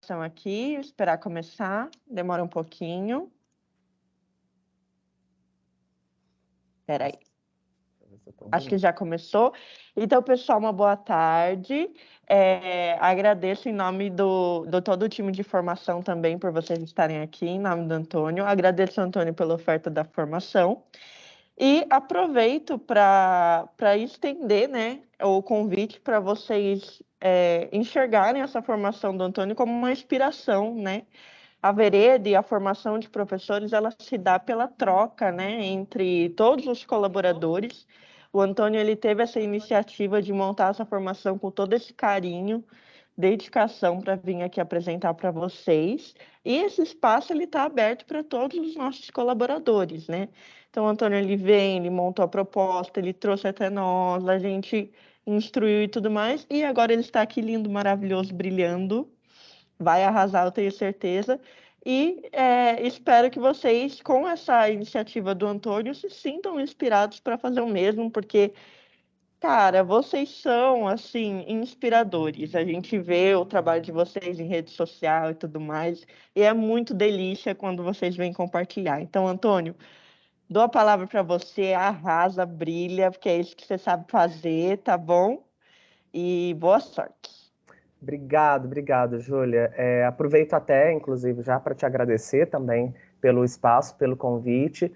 apresentação aqui, esperar começar, demora um pouquinho. Espera aí. Acho que já começou. Então, pessoal, uma boa tarde. Agradeço em nome do todo o time de formação também por vocês estarem aqui, em nome do Antônio. Agradeço, Antônio, pela oferta da formação. E aproveito para estender, né, o convite para vocês enxergarem essa formação do Antônio como uma inspiração, né? A Vereda e a formação de professores, ela se dá pela troca, né, entre todos os colaboradores. O Antônio, ele teve essa iniciativa de montar essa formação com todo esse carinho, dedicação para vir aqui apresentar para vocês. E esse espaço ele está aberto para todos os nossos colaboradores, né? Então, o Antônio, ele vem, ele montou a proposta, ele trouxe até nós, a gente instruiu e tudo mais. E agora ele está aqui lindo, maravilhoso, brilhando. Vai arrasar, eu tenho certeza. E espero que vocês, com essa iniciativa do Antônio, se sintam inspirados para fazer o mesmo, porque, cara, vocês são, assim, inspiradores. A gente vê o trabalho de vocês em rede social e tudo mais, e é muito delícia quando vocês vêm compartilhar. Então, Antônio, dou a palavra para você, arrasa, brilha, porque é isso que você sabe fazer, tá bom? E boa sorte. Obrigado, Júlia. Aproveito até, inclusive, já para te agradecer também pelo espaço, pelo convite.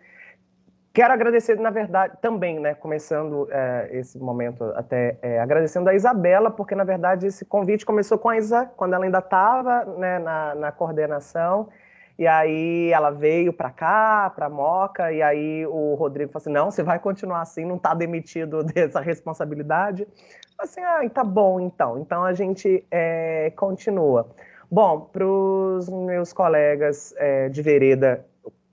Quero agradecer, na verdade, também, né, começando esse momento até agradecendo a Isabela, porque, na verdade, esse convite começou com a Isa, quando ela ainda estava, né, na coordenação, e aí ela veio para cá, para a Moca, e aí o Rodrigo falou assim, não, você vai continuar assim, não está demitido dessa responsabilidade. Assim, tá bom, então. Então a gente continua. Bom, para os meus colegas de vereda,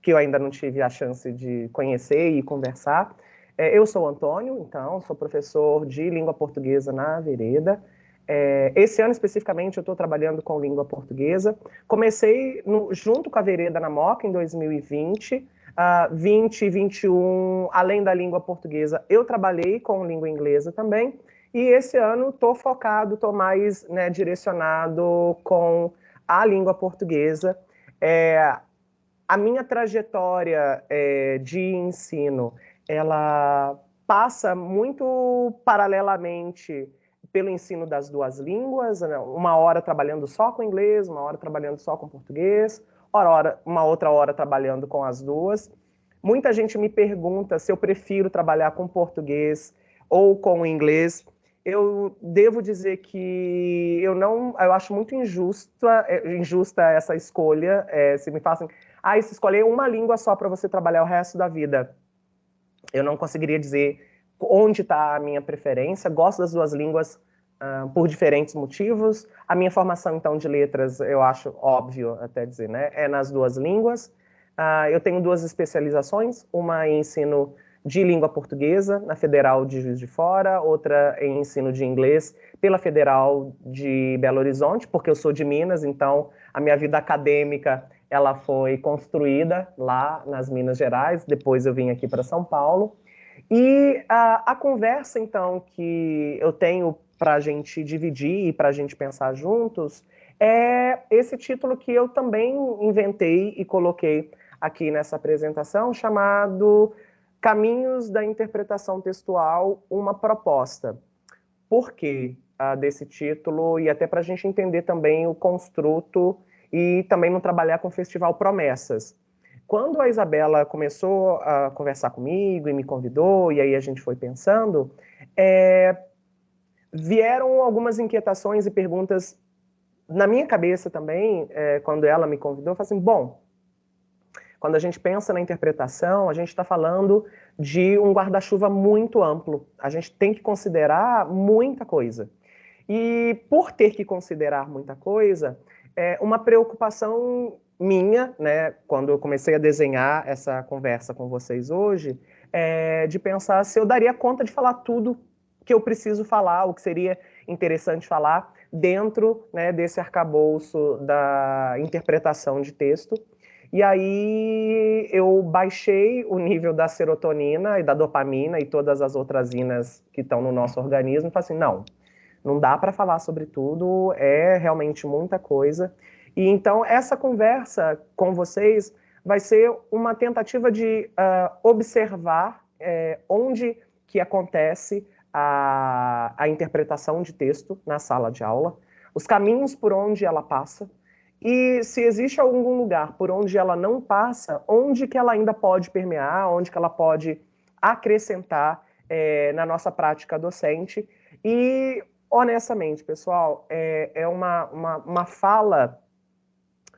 que eu ainda não tive a chance de conhecer e conversar, eu sou o Antônio, então, sou professor de língua portuguesa na vereda. Esse ano, especificamente, eu estou trabalhando com língua portuguesa. Comecei junto com a vereda na Moca, em 2020. 20 e 21, além da língua portuguesa, eu trabalhei com língua inglesa também. E esse ano estou focado, estou mais, né, direcionado com a língua portuguesa. A minha trajetória de ensino, ela passa muito paralelamente pelo ensino das duas línguas, né? Uma hora trabalhando só com inglês, uma hora trabalhando só com português, uma outra hora trabalhando com as duas. Muita gente me pergunta se eu prefiro trabalhar com português ou com inglês. Eu devo dizer que eu acho muito injusta essa escolha. Se me façam, se escolher uma língua só para você trabalhar o resto da vida, eu não conseguiria dizer onde está a minha preferência. Gosto das duas línguas por diferentes motivos. A minha formação, então, de letras, eu acho óbvio até dizer, né? É nas duas línguas. Eu tenho duas especializações, uma em ensino de língua portuguesa, na Federal de Juiz de Fora, outra em ensino de inglês pela Federal de Belo Horizonte, porque eu sou de Minas, então a minha vida acadêmica ela foi construída lá nas Minas Gerais, depois eu vim aqui para São Paulo. E a conversa, então, que eu tenho para a gente dividir e para a gente pensar juntos é esse título que eu também inventei e coloquei aqui nessa apresentação, chamado Caminhos da Interpretação Textual, uma proposta. Por que desse título? E até para a gente entender também o construto e também não trabalhar com o Festival Promessas. Quando a Isabela começou a conversar comigo e me convidou, e aí a gente foi pensando, vieram algumas inquietações e perguntas na minha cabeça também, quando ela me convidou, eu falei assim, bom, quando a gente pensa na interpretação, a gente está falando de um guarda-chuva muito amplo. A gente tem que considerar muita coisa. E por ter que considerar muita coisa, uma preocupação minha, né, quando eu comecei a desenhar essa conversa com vocês hoje, de pensar se eu daria conta de falar tudo que eu preciso falar, o que seria interessante falar dentro, né, desse arcabouço da interpretação de texto. E aí eu baixei o nível da serotonina e da dopamina e todas as outras inas que estão no nosso organismo e falei assim, não dá para falar sobre tudo, é realmente muita coisa. E então essa conversa com vocês vai ser uma tentativa de observar onde que acontece a interpretação de texto na sala de aula, os caminhos por onde ela passa, e se existe algum lugar por onde ela não passa, onde que ela ainda pode permear, onde que ela pode acrescentar na nossa prática docente. E, honestamente, pessoal, é uma fala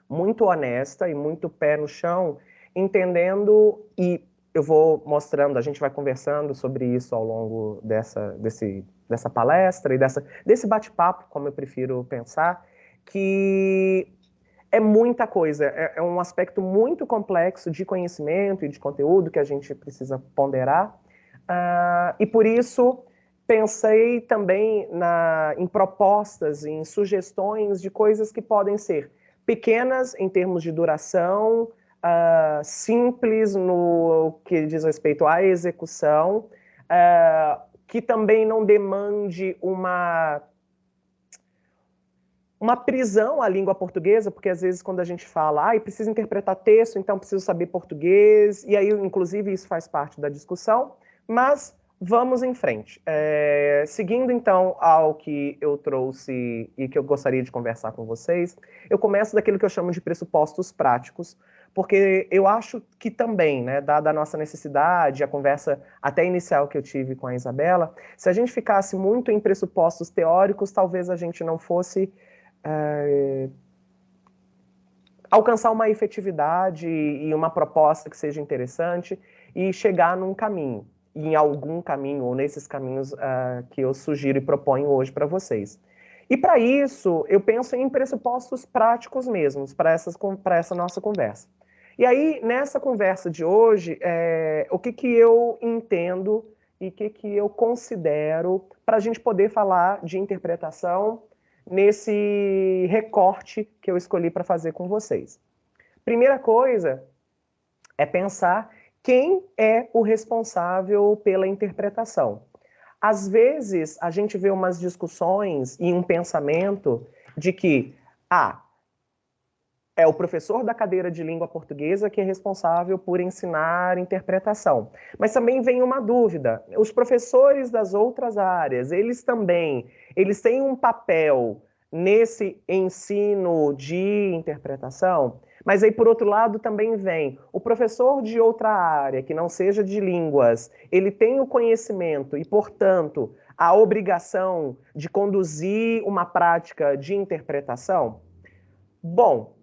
muito honesta e muito pé no chão, entendendo, e eu vou mostrando, a gente vai conversando sobre isso ao longo dessa palestra e desse bate-papo, como eu prefiro pensar, que é muita coisa, é um aspecto muito complexo de conhecimento e de conteúdo que a gente precisa ponderar, e por isso pensei também em propostas, em sugestões de coisas que podem ser pequenas em termos de duração, simples no que diz respeito à execução, que também não demande uma prisão à língua portuguesa, porque às vezes quando a gente fala, precisa interpretar texto, então preciso saber português, e aí inclusive isso faz parte da discussão, mas vamos em frente. Seguindo então ao que eu trouxe e que eu gostaria de conversar com vocês, eu começo daquilo que eu chamo de pressupostos práticos, porque eu acho que também, né, dada a nossa necessidade, a conversa até inicial que eu tive com a Isabela, se a gente ficasse muito em pressupostos teóricos, talvez a gente não fosse alcançar uma efetividade e uma proposta que seja interessante e chegar num caminho, em algum caminho, ou nesses caminhos que eu sugiro e proponho hoje para vocês. E para isso, eu penso em pressupostos práticos mesmos, para essa nossa conversa. E aí, nessa conversa de hoje, o que eu entendo e o que eu considero para a gente poder falar de interpretação nesse recorte que eu escolhi para fazer com vocês. Primeira coisa é pensar quem é o responsável pela interpretação. Às vezes, a gente vê umas discussões e um pensamento de que, é o professor da cadeira de língua portuguesa que é responsável por ensinar interpretação. Mas também vem uma dúvida. Os professores das outras áreas, eles têm um papel nesse ensino de interpretação? Mas aí, por outro lado, também vem o professor de outra área, que não seja de línguas, ele tem o conhecimento e, portanto, a obrigação de conduzir uma prática de interpretação? Bom,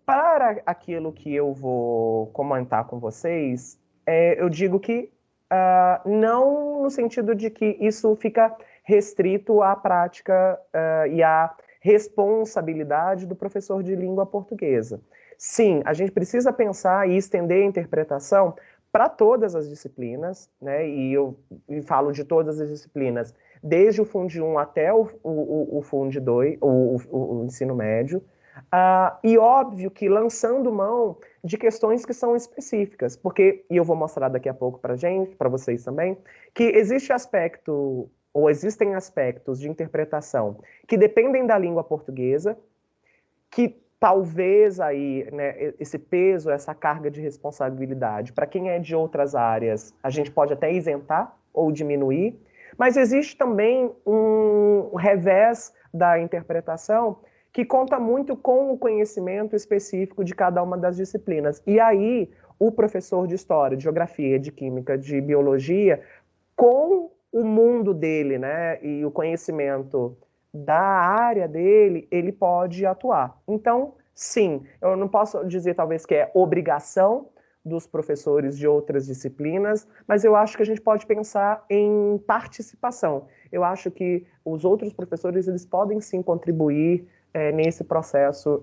para aquilo que eu vou comentar com vocês, eu digo que não no sentido de que isso fica restrito à prática e à responsabilidade do professor de língua portuguesa. Sim, a gente precisa pensar e estender a interpretação para todas as disciplinas, né? E eu falo de todas as disciplinas, desde o Fundo 1 até o Fundo 2, o ensino médio. E óbvio que lançando mão de questões que são específicas, porque, e eu vou mostrar daqui a pouco para vocês também, que existem aspectos de interpretação que dependem da língua portuguesa, que talvez aí, né, esse peso, essa carga de responsabilidade, para quem é de outras áreas, a gente pode até isentar ou diminuir, mas existe também um revés da interpretação que conta muito com o conhecimento específico de cada uma das disciplinas. E aí, o professor de História, de Geografia, de Química, de Biologia, com o mundo dele, né, e o conhecimento da área dele, ele pode atuar. Então, sim, eu não posso dizer talvez que é obrigação dos professores de outras disciplinas, mas eu acho que a gente pode pensar em participação. Eu acho que os outros professores eles podem sim contribuir nesse processo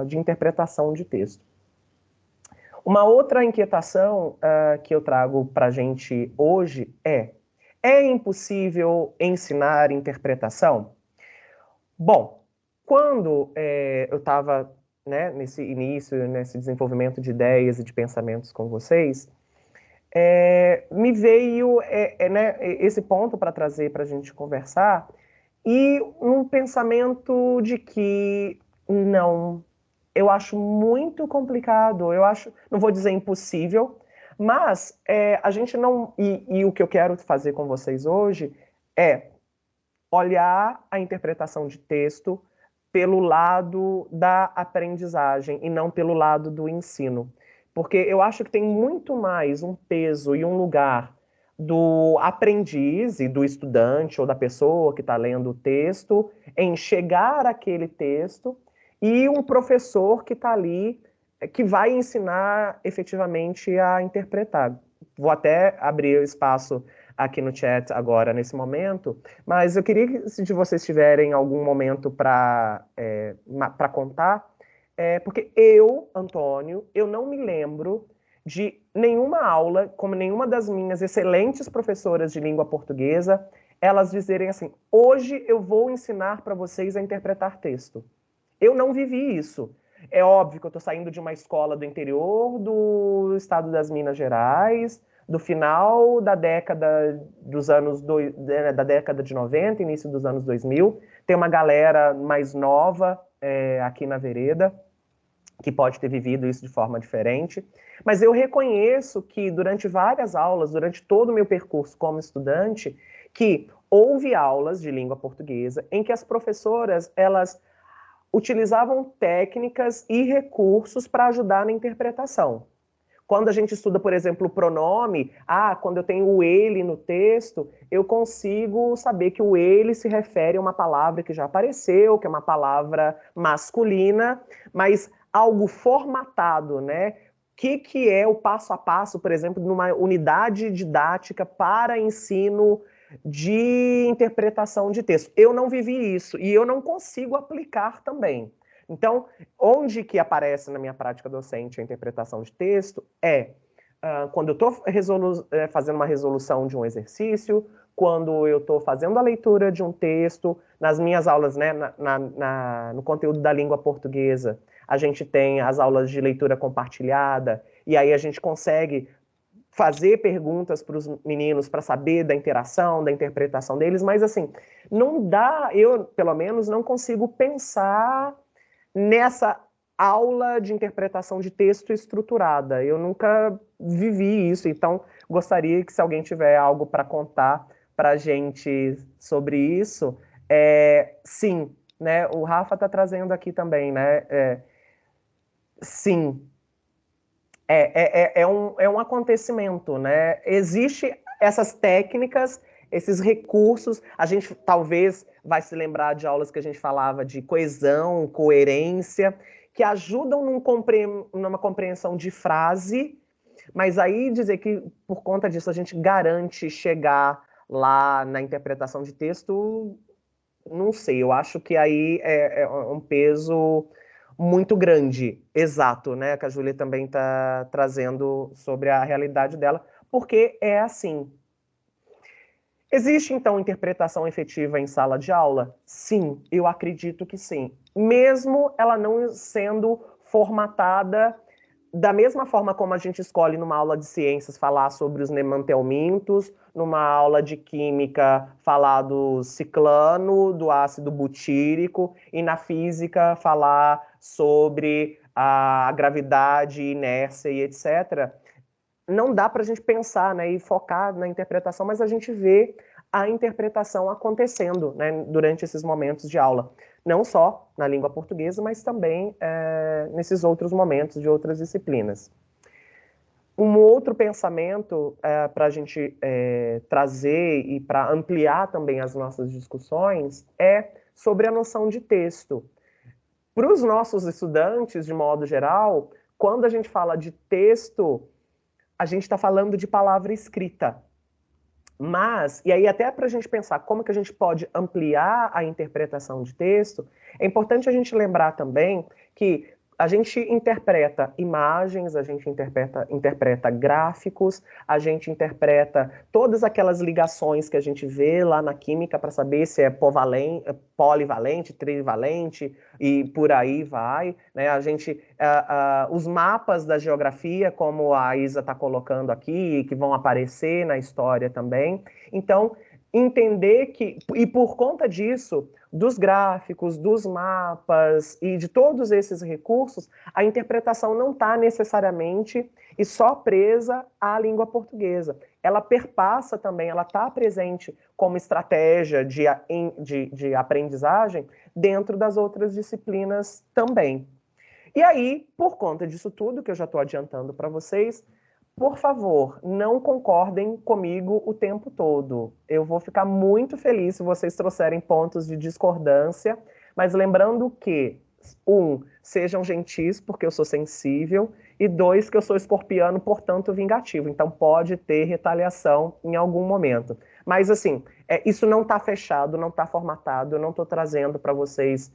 de interpretação de texto. Uma outra inquietação que eu trago para a gente hoje é impossível ensinar interpretação? Bom, quando eu estava nesse início, nesse desenvolvimento de ideias e de pensamentos com vocês, me veio né, esse ponto para trazer para a gente conversar e um pensamento de que não, eu acho muito complicado, eu acho, não vou dizer impossível, mas a gente não... E o que eu quero fazer com vocês hoje é olhar a interpretação de texto pelo lado da aprendizagem e não pelo lado do ensino. Porque eu acho que tem muito mais um peso e um lugar do aprendiz e do estudante ou da pessoa que está lendo o texto em chegar àquele texto e um professor que está ali, que vai ensinar efetivamente a interpretar. Vou até abrir o espaço aqui no chat agora, nesse momento, mas eu queria que, se vocês tiverem algum momento para contar, porque eu, Antônio, eu não me lembro de nenhuma aula, como nenhuma das minhas excelentes professoras de língua portuguesa, elas dizerem assim, hoje eu vou ensinar para vocês a interpretar texto. Eu não vivi isso. É óbvio que eu estou saindo de uma escola do interior do estado das Minas Gerais, do final da década dos anos da década de 90, início dos anos 2000. Tem uma galera mais nova aqui na vereda que pode ter vivido isso de forma diferente. Mas eu reconheço que durante várias aulas, durante todo o meu percurso como estudante, que houve aulas de língua portuguesa em que as professoras, elas utilizavam técnicas e recursos para ajudar na interpretação. Quando a gente estuda, por exemplo, o pronome, quando eu tenho o ele no texto, eu consigo saber que o ele se refere a uma palavra que já apareceu, que é uma palavra masculina, mas algo formatado, né? O que é o passo a passo, por exemplo, numa unidade didática para ensino de interpretação de texto? Eu não vivi isso e eu não consigo aplicar também. Então, onde que aparece na minha prática docente a interpretação de texto quando eu estou fazendo uma resolução de um exercício, quando eu estou fazendo a leitura de um texto, nas minhas aulas, né, no conteúdo da língua portuguesa, a gente tem as aulas de leitura compartilhada, e aí a gente consegue fazer perguntas para os meninos para saber da interação, da interpretação deles, mas assim, não dá, eu pelo menos não consigo pensar nessa aula de interpretação de texto estruturada. Eu nunca vivi isso, então gostaria que se alguém tiver algo para contar para a gente sobre isso, sim, né? O Rafa está trazendo aqui também, né? Sim, é um acontecimento, né? Existem essas técnicas, esses recursos, a gente talvez vai se lembrar de aulas que a gente falava de coesão, coerência, que ajudam numa compreensão de frase, mas aí dizer que por conta disso a gente garante chegar lá na interpretação de texto, não sei, eu acho que aí é um peso muito grande, exato, né? Que a Júlia também está trazendo sobre a realidade dela, porque é assim. Existe, então, interpretação efetiva em sala de aula? Sim, eu acredito que sim. Mesmo ela não sendo formatada da mesma forma como a gente escolhe numa aula de ciências falar sobre os nemantelmintos, numa aula de química falar do ciclano, do ácido butírico, e na física falar sobre a gravidade, inércia e etc. Não dá para a gente pensar, né, e focar na interpretação, mas a gente vê a interpretação acontecendo, né, durante esses momentos de aula. Não só na língua portuguesa, mas também nesses outros momentos de outras disciplinas. Um outro pensamento para a gente trazer e para ampliar também as nossas discussões é sobre a noção de texto. Para os nossos estudantes, de modo geral, quando a gente fala de texto, a gente está falando de palavra escrita. Mas, e aí até para a gente pensar como que a gente pode ampliar a interpretação de texto, é importante a gente lembrar também que a gente interpreta imagens, a gente interpreta gráficos, a gente interpreta todas aquelas ligações que a gente vê lá na química para saber se é polivalente, trivalente e por aí vai, né? A gente, os mapas da geografia, como a Isa está colocando aqui, que vão aparecer na história também. Então, entender que, e por conta disso, dos gráficos, dos mapas e de todos esses recursos, a interpretação não está necessariamente e só presa à língua portuguesa. Ela perpassa também, ela está presente como estratégia de aprendizagem dentro das outras disciplinas também. E aí, por conta disso tudo, que eu já estou adiantando para vocês, por favor, não concordem comigo o tempo todo. Eu vou ficar muito feliz se vocês trouxerem pontos de discordância, mas lembrando que, sejam gentis, porque eu sou sensível, e 2, que eu sou escorpiano, portanto vingativo. Então pode ter retaliação em algum momento. Mas, assim, isso não está fechado, não está formatado, eu não estou trazendo para vocês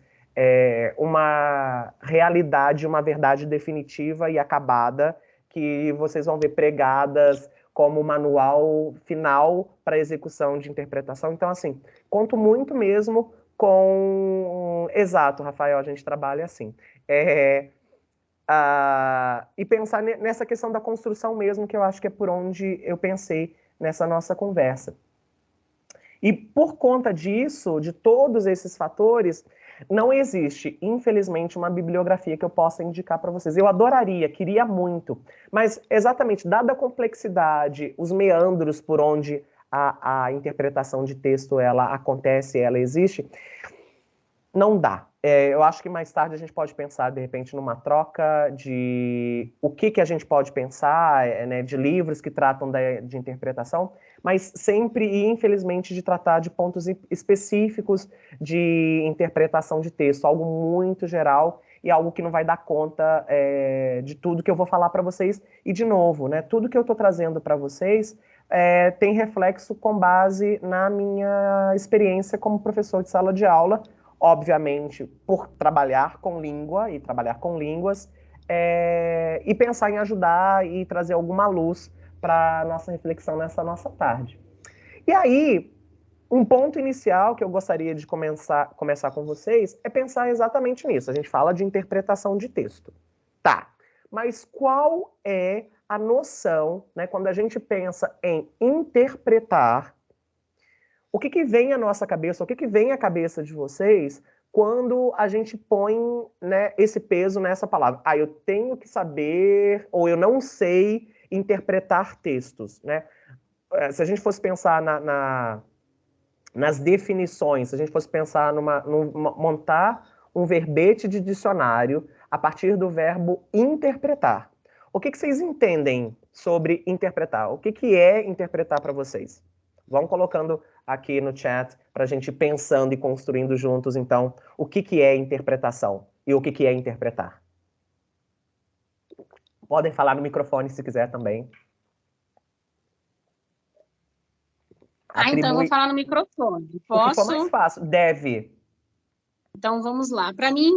uma realidade, uma verdade definitiva e acabada, que vocês vão ver pregadas como manual final para execução de interpretação. Então, assim, conto muito mesmo com... Exato, Rafael, a gente trabalha assim. E pensar nessa questão da construção mesmo, que eu acho que é por onde eu pensei nessa nossa conversa. E por conta disso, de todos esses fatores, não existe, infelizmente, uma bibliografia que eu possa indicar para vocês. Eu adoraria, queria muito, mas exatamente, dada a complexidade, os meandros por onde a interpretação de texto ela acontece, ela existe, não dá. Eu acho que mais tarde a gente pode pensar, de repente, numa troca de o que a gente pode pensar, né, de livros que tratam de interpretação, mas sempre e infelizmente de tratar de pontos específicos de interpretação de texto, algo muito geral e algo que não vai dar conta de tudo que eu vou falar para vocês. E, de novo, né, tudo que eu estou trazendo para vocês tem reflexo com base na minha experiência como professor de sala de aula, obviamente, por trabalhar com língua e trabalhar com línguas, e pensar em ajudar e trazer alguma luz para a nossa reflexão nessa nossa tarde. E aí, um ponto inicial que eu gostaria de começar com vocês é pensar exatamente nisso. A gente fala de interpretação de texto. Tá, mas qual é a noção, né, quando a gente pensa em interpretar, o que vem à nossa cabeça, o que vem à cabeça de vocês quando a gente põe, né, esse peso nessa palavra? Eu tenho que saber, ou eu não sei interpretar textos, né? Se a gente fosse pensar nas definições, se a gente fosse pensar montar um verbete de dicionário a partir do verbo interpretar. O que vocês entendem sobre interpretar? O que é interpretar para vocês? Vão colocando aqui no chat para a gente ir pensando e construindo juntos, então, o que é interpretação e o que é interpretar. Podem falar no microfone se quiser também. Então eu vou falar no microfone. Posso? O que for mais fácil. Deve. Então, vamos lá. Para mim,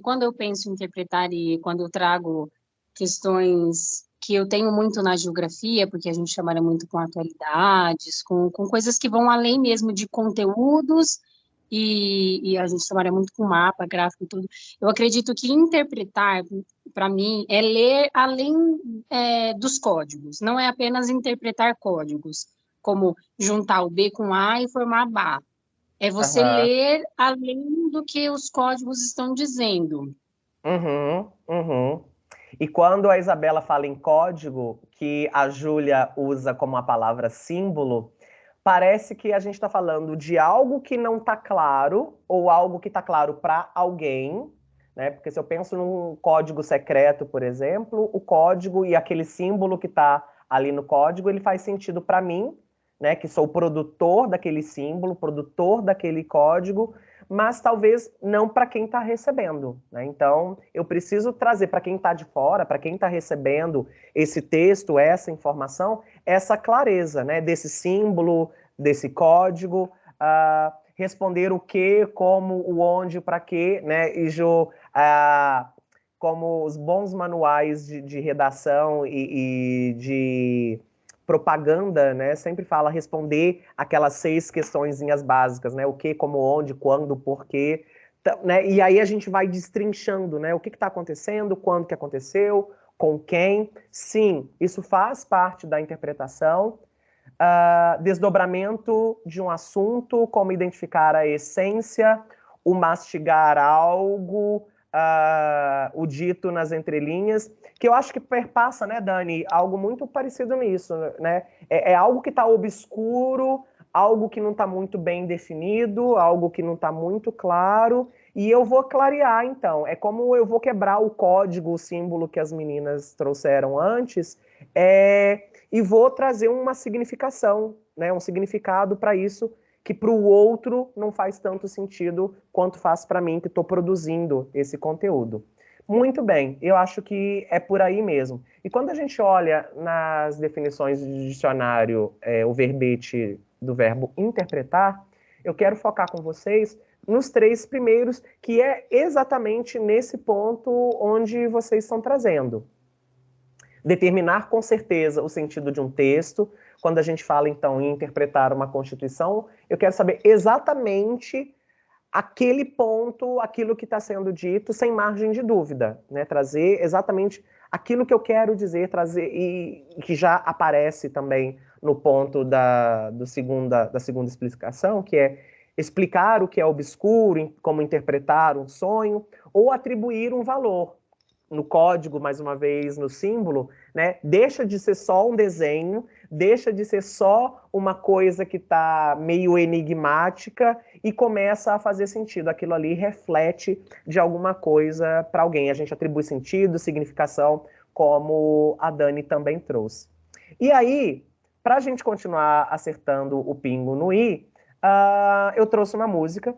quando eu penso em interpretar e quando eu trago questões que eu tenho muito na geografia, porque a gente trabalha muito com atualidades, com coisas que vão além mesmo de conteúdos, e a gente trabalha muito com mapa, gráfico e tudo. Eu acredito que interpretar, para mim, é ler além dos códigos, não é apenas interpretar códigos, como juntar o B com A e formar Bá. É você ler além do que os códigos estão dizendo. E quando a Isabela fala em código, que a Júlia usa como a palavra símbolo, parece que a gente está falando de algo que não está claro, ou algo que está claro para alguém, né? Porque se eu penso num código secreto, por exemplo, o código e aquele símbolo que está ali no código, ele faz sentido para mim, né, que sou o produtor daquele símbolo, produtor daquele código, mas talvez não para quem está recebendo, né? Então, eu preciso trazer para quem está de fora, para quem está recebendo esse texto, essa informação, essa clareza, né, desse símbolo, desse código, responder o que, como, o onde, para quê, né? E como os bons manuais de redação e de propaganda, né, sempre fala responder aquelas 6 questõezinhas básicas, né, o que, como, onde, quando, porquê, né, e aí a gente vai destrinchando, né, o que está acontecendo, quando que aconteceu, com quem. Sim, isso faz parte da interpretação, desdobramento de um assunto, como identificar a essência, o mastigar algo, o dito nas entrelinhas, que eu acho que perpassa, né, Dani, algo muito parecido nisso, né? É algo que está obscuro, algo que não está muito bem definido, algo que não está muito claro, e eu vou clarear, então. É como eu vou quebrar o código, o símbolo que as meninas trouxeram antes, e vou trazer uma significação, né, um significado para isso, que para o outro não faz tanto sentido quanto faz para mim, que estou produzindo esse conteúdo. Muito bem, eu acho que é por aí mesmo. E quando a gente olha nas definições do dicionário, o verbete do verbo interpretar, eu quero focar com vocês nos 3 primeiros, que é exatamente nesse ponto onde vocês estão trazendo. Determinar com certeza o sentido de um texto. Quando a gente fala, então, em interpretar uma Constituição, eu quero saber exatamente aquele ponto, aquilo que está sendo dito, sem margem de dúvida, né? Trazer exatamente aquilo que eu quero dizer, trazer, e que já aparece também no ponto da segunda explicação, que é explicar o que é obscuro, como interpretar um sonho, ou atribuir um valor. No código, mais uma vez, no símbolo, né? Deixa de ser só um desenho, deixa de ser só uma coisa que está meio enigmática e começa a fazer sentido. Aquilo ali reflete de alguma coisa para alguém. A gente atribui sentido, significação, como a Dani também trouxe. E aí, para a gente continuar acertando o pingo no i, eu trouxe uma música.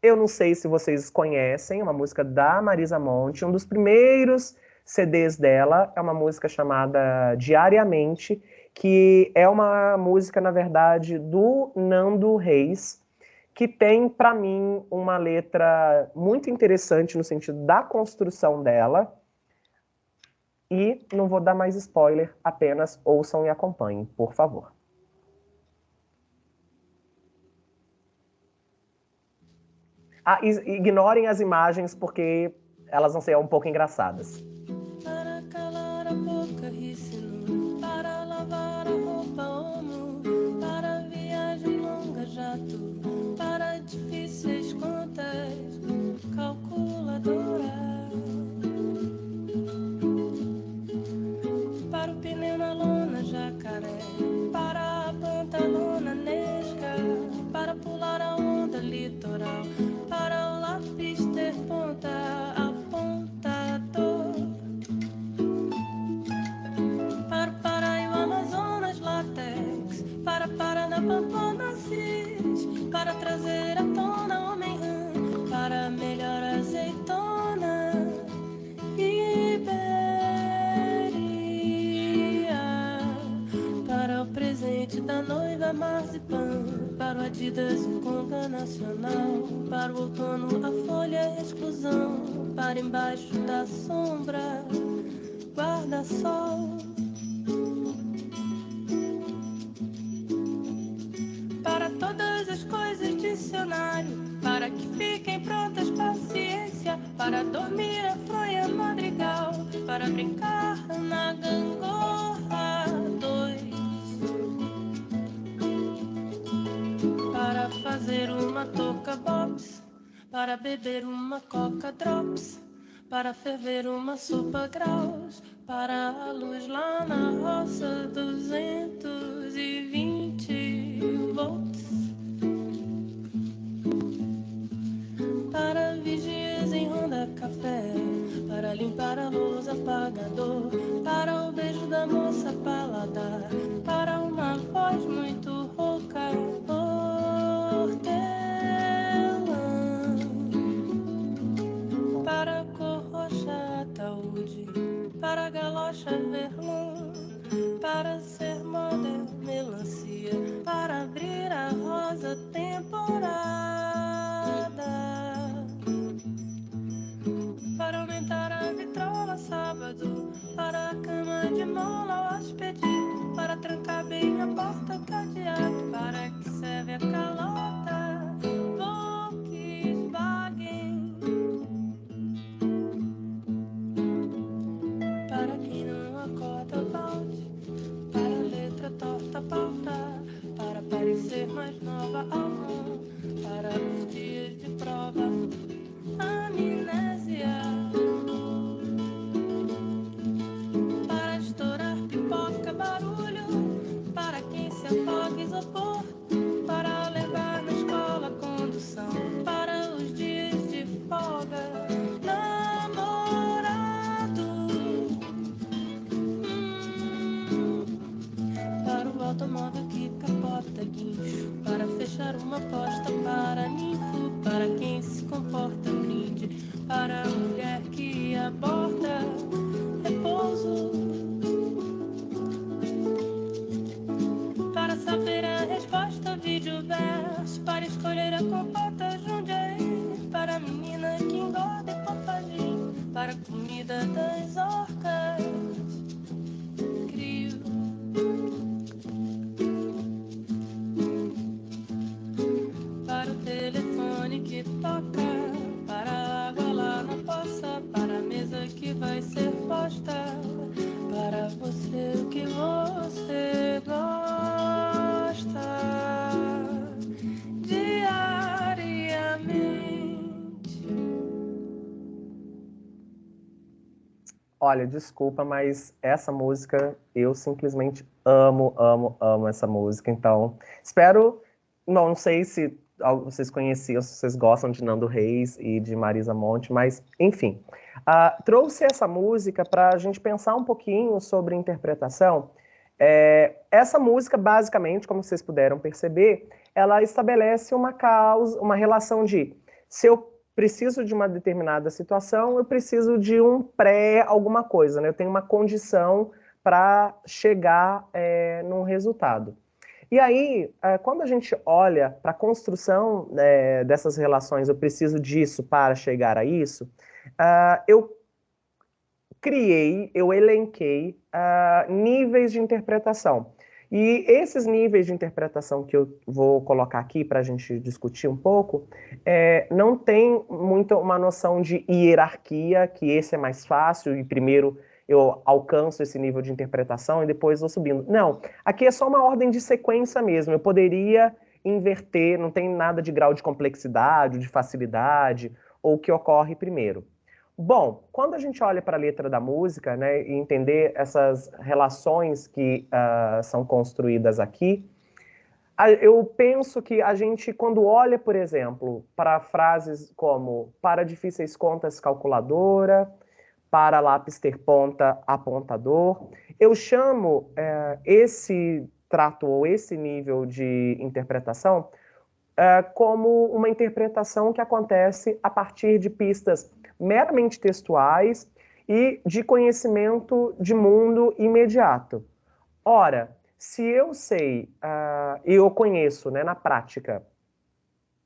Eu não sei se vocês conhecem, uma música da Marisa Monte, um dos primeiros CDs dela, é uma música chamada Diariamente, que é uma música, na verdade, do Nando Reis, que tem, para mim, uma letra muito interessante no sentido da construção dela. E não vou dar mais spoiler, apenas ouçam e acompanhem, por favor. Ignorem as imagens, porque elas vão ser um pouco engraçadas. Para calar a boca, ri-se-no. Para lavar a roupa, homo. Para viagem longa, jato. Para difíceis contas, calculadora. Para o pneu na lona, jacaré. Para a pantalona, nesca. Para pular a onda, litoral. Para o lápis ter ponta, apontador. Para o Pará e o Amazonas, látex. Para na Pampona, cis. Para trazer à tona, homem rã. Para melhor azeitona, Ibéria. Para o presente da noiva, marzipan. Para o Adidas, o Conga Nacional. Para o outono, a folha, exclusão. Para embaixo da sombra, guarda-sol. Para todas as coisas, dicionário. Para que fiquem prontas, paciência. Para dormir, a fronha, madrigal. Para brincar na gangorra, 2. Para fazer uma touca box, para beber uma coca drops, para ferver uma sopa graus, para a luz lá na roça, 220 volts. Para vigias em Ronda Café, para limpar a luz apagador, para o beijo da moça paladar, para uma voz muito rouca, para a cor roxa, ataúde, para a galocha, verlon, para ser moda, melancia, para abrir a rosa, temporada, para aumentar a vitrola, sábado, para a cama de mola, hóspede, para trancar bem a porta, cadeado. para a mulher que aborta repouso, para saber a resposta, vídeo verso, para escolher a compota Jundiaí, para a menina que engorda e papadinho, para a comida das orcas, crio. Para o telefone que toca, para a água lá na poça, para a mesa que vai ser posta, para você o que você gosta diariamente. Olha, desculpa, mas essa música eu simplesmente amo, amo, amo essa música. Então, espero, não sei se vocês conheciam, se vocês gostam de Nando Reis e de Marisa Monte, mas enfim. Trouxe essa música para a gente pensar um pouquinho sobre interpretação. Essa música, basicamente, como vocês puderam perceber, ela estabelece uma relação de se eu preciso de uma determinada situação, eu preciso de um alguma coisa, né? Eu tenho uma condição para chegar num resultado. E aí, quando a gente olha para a construção dessas relações, eu preciso disso para chegar a isso, eu elenquei níveis de interpretação. E esses níveis de interpretação que eu vou colocar aqui para a gente discutir um pouco, não tem muito uma noção de hierarquia, que esse é mais fácil e primeiro eu alcanço esse nível de interpretação e depois vou subindo. Não, aqui é só uma ordem de sequência mesmo. Eu poderia inverter, não tem nada de grau de complexidade, de facilidade, ou o que ocorre primeiro. Bom, quando a gente olha para a letra da música, né, e entender essas relações que são construídas aqui, eu penso que a gente, quando olha, por exemplo, para frases como para difíceis contas, calculadora, para lápis ter ponta, apontador, eu chamo esse trato ou esse nível de interpretação como uma interpretação que acontece a partir de pistas meramente textuais e de conhecimento de mundo imediato. Ora, se eu sei e eu conheço, né, na prática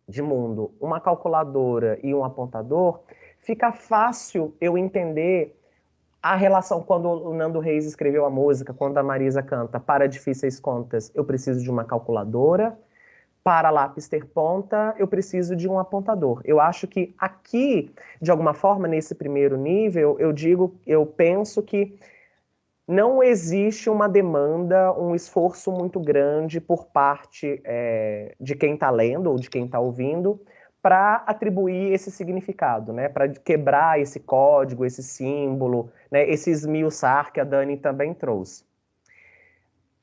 de mundo uma calculadora e um apontador, fica fácil eu entender a relação quando o Nando Reis escreveu a música, quando a Marisa canta para difíceis contas, eu preciso de uma calculadora, para lápis ter ponta, eu preciso de um apontador. Eu acho que aqui, de alguma forma, nesse primeiro nível, eu penso que não existe uma demanda, um esforço muito grande por parte de quem está lendo ou de quem está ouvindo para atribuir esse significado, né? Para quebrar esse código, esse símbolo, né? Esse esmiuçar que a Dani também trouxe.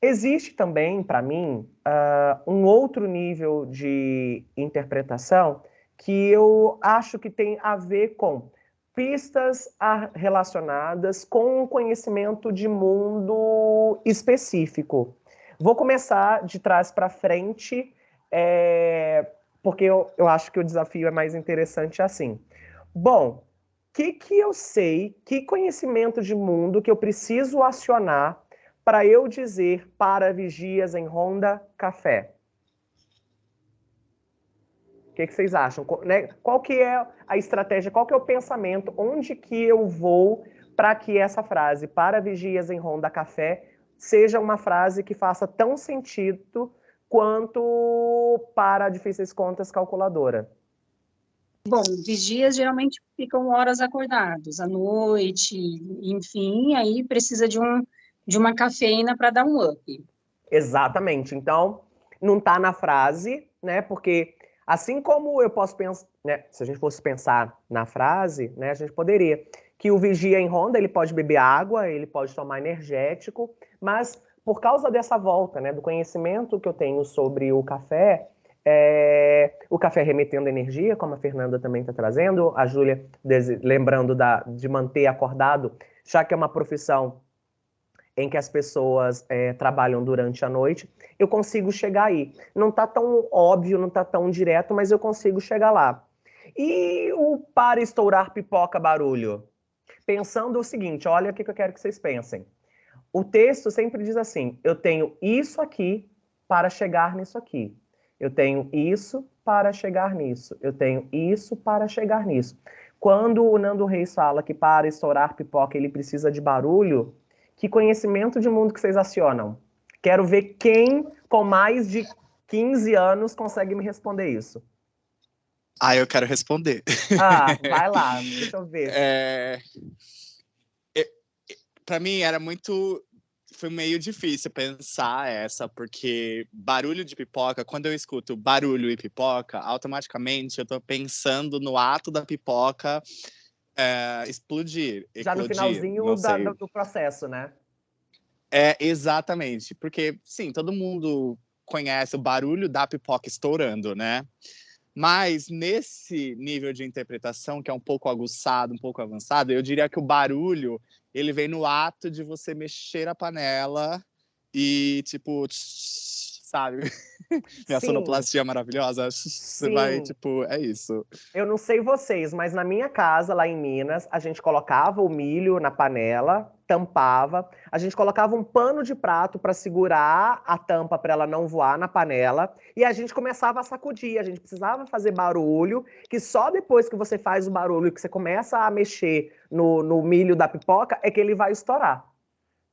Existe também, para mim, um outro nível de interpretação que eu acho que tem a ver com pistas relacionadas com um conhecimento de mundo específico. Vou começar de trás para frente, porque eu acho que o desafio é mais interessante assim. Bom, que eu sei, que conhecimento de mundo que eu preciso acionar para eu dizer para vigias em ronda, café? O que vocês acham? Né? Qual que é a estratégia, qual que é o pensamento, onde que eu vou para que essa frase, para vigias em ronda, café, seja uma frase que faça tão sentido quanto para difíceis contas, calculadora? Bom, vigias geralmente ficam horas acordados, à noite, enfim, aí precisa de uma cafeína para dar um up. Exatamente. Então, não está na frase, né? Porque assim como eu posso pensar, né? Se a gente fosse pensar na frase, né? A gente poderia que o vigia em ronda, ele pode beber água, ele pode tomar energético, mas por causa dessa volta, né? Do conhecimento que eu tenho sobre o café remetendo energia, como a Fernanda também está trazendo, a Júlia lembrando de manter acordado, já que é uma profissão em que as pessoas trabalham durante a noite, eu consigo chegar aí. Não está tão óbvio, não está tão direto, mas eu consigo chegar lá. E o para estourar pipoca barulho? Pensando o seguinte, olha o que eu quero que vocês pensem. O texto sempre diz assim, eu tenho isso aqui para chegar nisso aqui. Eu tenho isso para chegar nisso. Eu tenho isso para chegar nisso. Quando o Nando Reis fala que para estourar pipoca ele precisa de barulho, que conhecimento de mundo que vocês acionam? Quero ver quem com mais de 15 anos consegue me responder isso. Ah, eu quero responder. Ah, vai lá, deixa eu ver. Para mim foi meio difícil pensar essa, porque barulho de pipoca, quando eu escuto barulho e pipoca, automaticamente eu tô pensando no ato da pipoca explodir, Já no finalzinho do processo, né? Exatamente, porque, sim, todo mundo conhece o barulho da pipoca estourando, né? Mas nesse nível de interpretação, que é um pouco aguçado, um pouco avançado, eu diria que o barulho, ele vem no ato de você mexer a panela e, tipo, sabe? Minha sonoplastia maravilhosa. Você vai, tipo, é isso. Eu não sei vocês, mas na minha casa, lá em Minas, a gente colocava o milho na panela, tampava, a gente colocava um pano de prato para segurar a tampa para ela não voar na panela, e a gente começava a sacudir, a gente precisava fazer barulho, que só depois que você faz o barulho, que você começa a mexer no milho da pipoca, é que ele vai estourar.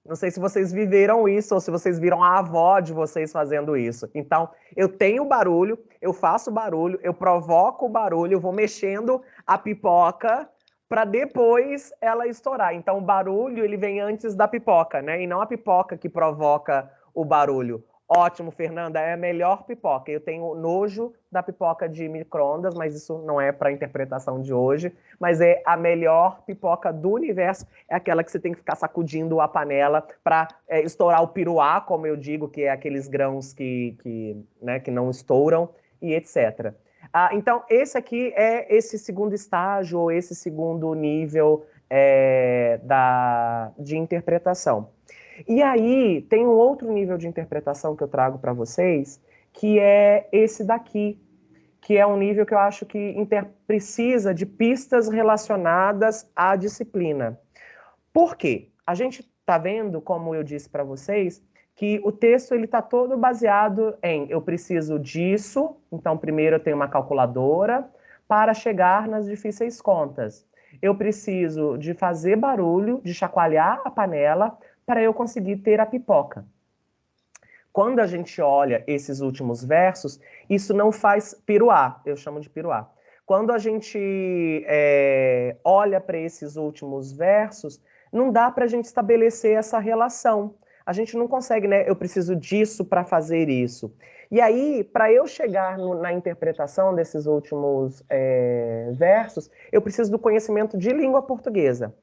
Não sei se vocês viveram isso ou se vocês viram a avó de vocês fazendo isso. Então, eu tenho barulho, eu faço barulho, eu provoco o barulho, eu vou mexendo a pipoca para depois ela estourar. Então, o barulho ele vem antes da pipoca, né? E não a pipoca que provoca o barulho. Ótimo, Fernanda, é a melhor pipoca. Eu tenho nojo da pipoca de micro-ondas, mas isso não é para a interpretação de hoje. Mas é a melhor pipoca do universo, é aquela que você tem que ficar sacudindo a panela para estourar o piruá, como eu digo, que é aqueles grãos que não estouram, e etc. Então, esse aqui é esse segundo estágio, ou esse segundo nível de interpretação. E aí, tem um outro nível de interpretação que eu trago para vocês, que é esse daqui, que é um nível que eu acho que precisa de pistas relacionadas à disciplina. Por quê? A gente está vendo, como eu disse para vocês, que o texto está todo baseado em eu preciso disso, então primeiro eu tenho uma calculadora para chegar nas difíceis contas. Eu preciso de fazer barulho, de chacoalhar a panela, para eu conseguir ter a pipoca. Quando a gente olha esses últimos versos, isso não faz piruá, eu chamo de piruá. Quando a gente olha para esses últimos versos, não dá para a gente estabelecer essa relação. A gente não consegue, né? Eu preciso disso para fazer isso. E aí, para eu chegar na interpretação desses últimos versos, eu preciso do conhecimento de língua portuguesa.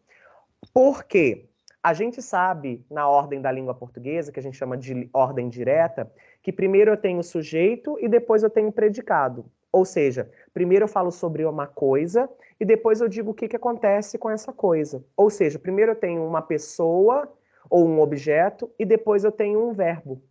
Por quê? A gente sabe, na ordem da língua portuguesa, que a gente chama de ordem direta, que primeiro eu tenho sujeito e depois eu tenho predicado. Ou seja, primeiro eu falo sobre uma coisa e depois eu digo o que acontece com essa coisa. Ou seja, primeiro eu tenho uma pessoa ou um objeto e depois eu tenho um verbo.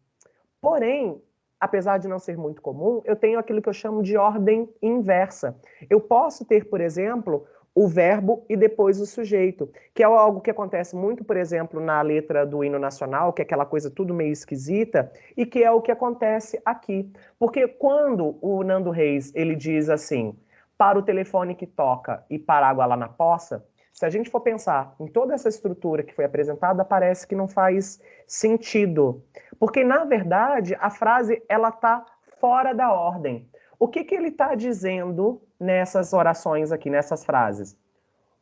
Porém, apesar de não ser muito comum, eu tenho aquilo que eu chamo de ordem inversa. Eu posso ter, por exemplo, o verbo e depois o sujeito, que é algo que acontece muito, por exemplo, na letra do hino nacional, que é aquela coisa tudo meio esquisita, e que é o que acontece aqui. Porque quando o Nando Reis ele diz assim, para o telefone que toca e para a água lá na poça, se a gente for pensar em toda essa estrutura que foi apresentada, parece que não faz sentido. Porque, na verdade, a frase ela está fora da ordem. O que ele está dizendo nessas orações aqui, nessas frases?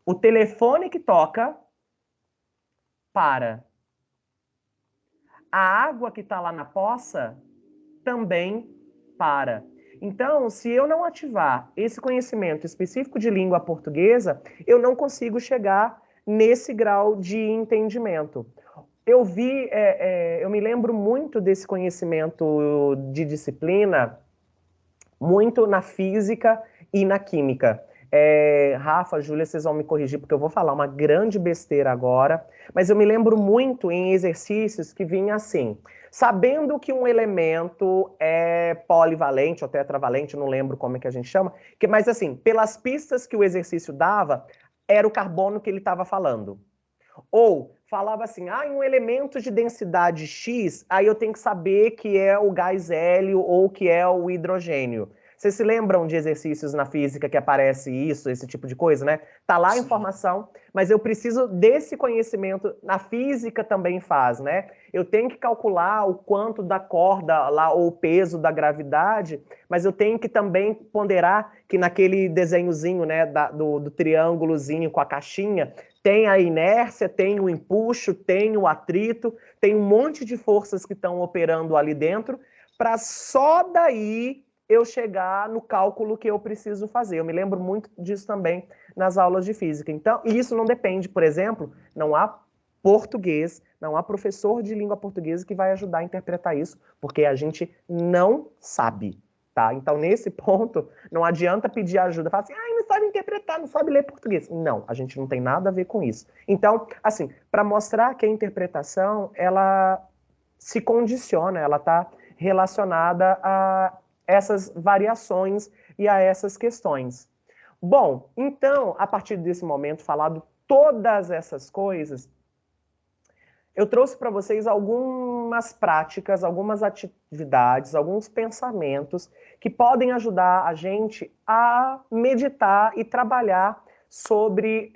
O telefone que toca, para. A água que está lá na poça, também para. Então, se eu não ativar esse conhecimento específico de língua portuguesa, eu não consigo chegar nesse grau de entendimento. Eu me lembro muito desse conhecimento de disciplina, muito na física e na química. Rafa, Júlia, vocês vão me corrigir, porque eu vou falar uma grande besteira agora, mas eu me lembro muito em exercícios que vinha assim, sabendo que um elemento é polivalente ou tetravalente, não lembro como é que a gente chama, mas assim, pelas pistas que o exercício dava, era o carbono que ele estava falando. Ou falava assim, em um elemento de densidade X, aí eu tenho que saber que é o gás hélio ou que é o hidrogênio. Vocês se lembram de exercícios na física que aparece isso, esse tipo de coisa, né? Tá lá a informação, mas eu preciso desse conhecimento. Na física também faz, né? Eu tenho que calcular o quanto da corda lá, ou o peso da gravidade, mas eu tenho que também ponderar que naquele desenhozinho, né, do triângulozinho com a caixinha, tem a inércia, tem o empuxo, tem o atrito, tem um monte de forças que estão operando ali dentro, para só daí eu chegar no cálculo que eu preciso fazer. Eu me lembro muito disso também nas aulas de física. Então, e isso não depende, por exemplo, não há português, não há professor de língua portuguesa que vai ajudar a interpretar isso, porque a gente não sabe, tá? Então, nesse ponto, não adianta pedir ajuda, falar assim, não sabe interpretar, não sabe ler português. Não, a gente não tem nada a ver com isso. Então, assim, para mostrar que a interpretação, ela se condiciona, ela está relacionada a essas variações e a essas questões. Bom, então, a partir desse momento, falado todas essas coisas, eu trouxe para vocês algumas práticas, algumas atividades, alguns pensamentos que podem ajudar a gente a meditar e trabalhar sobre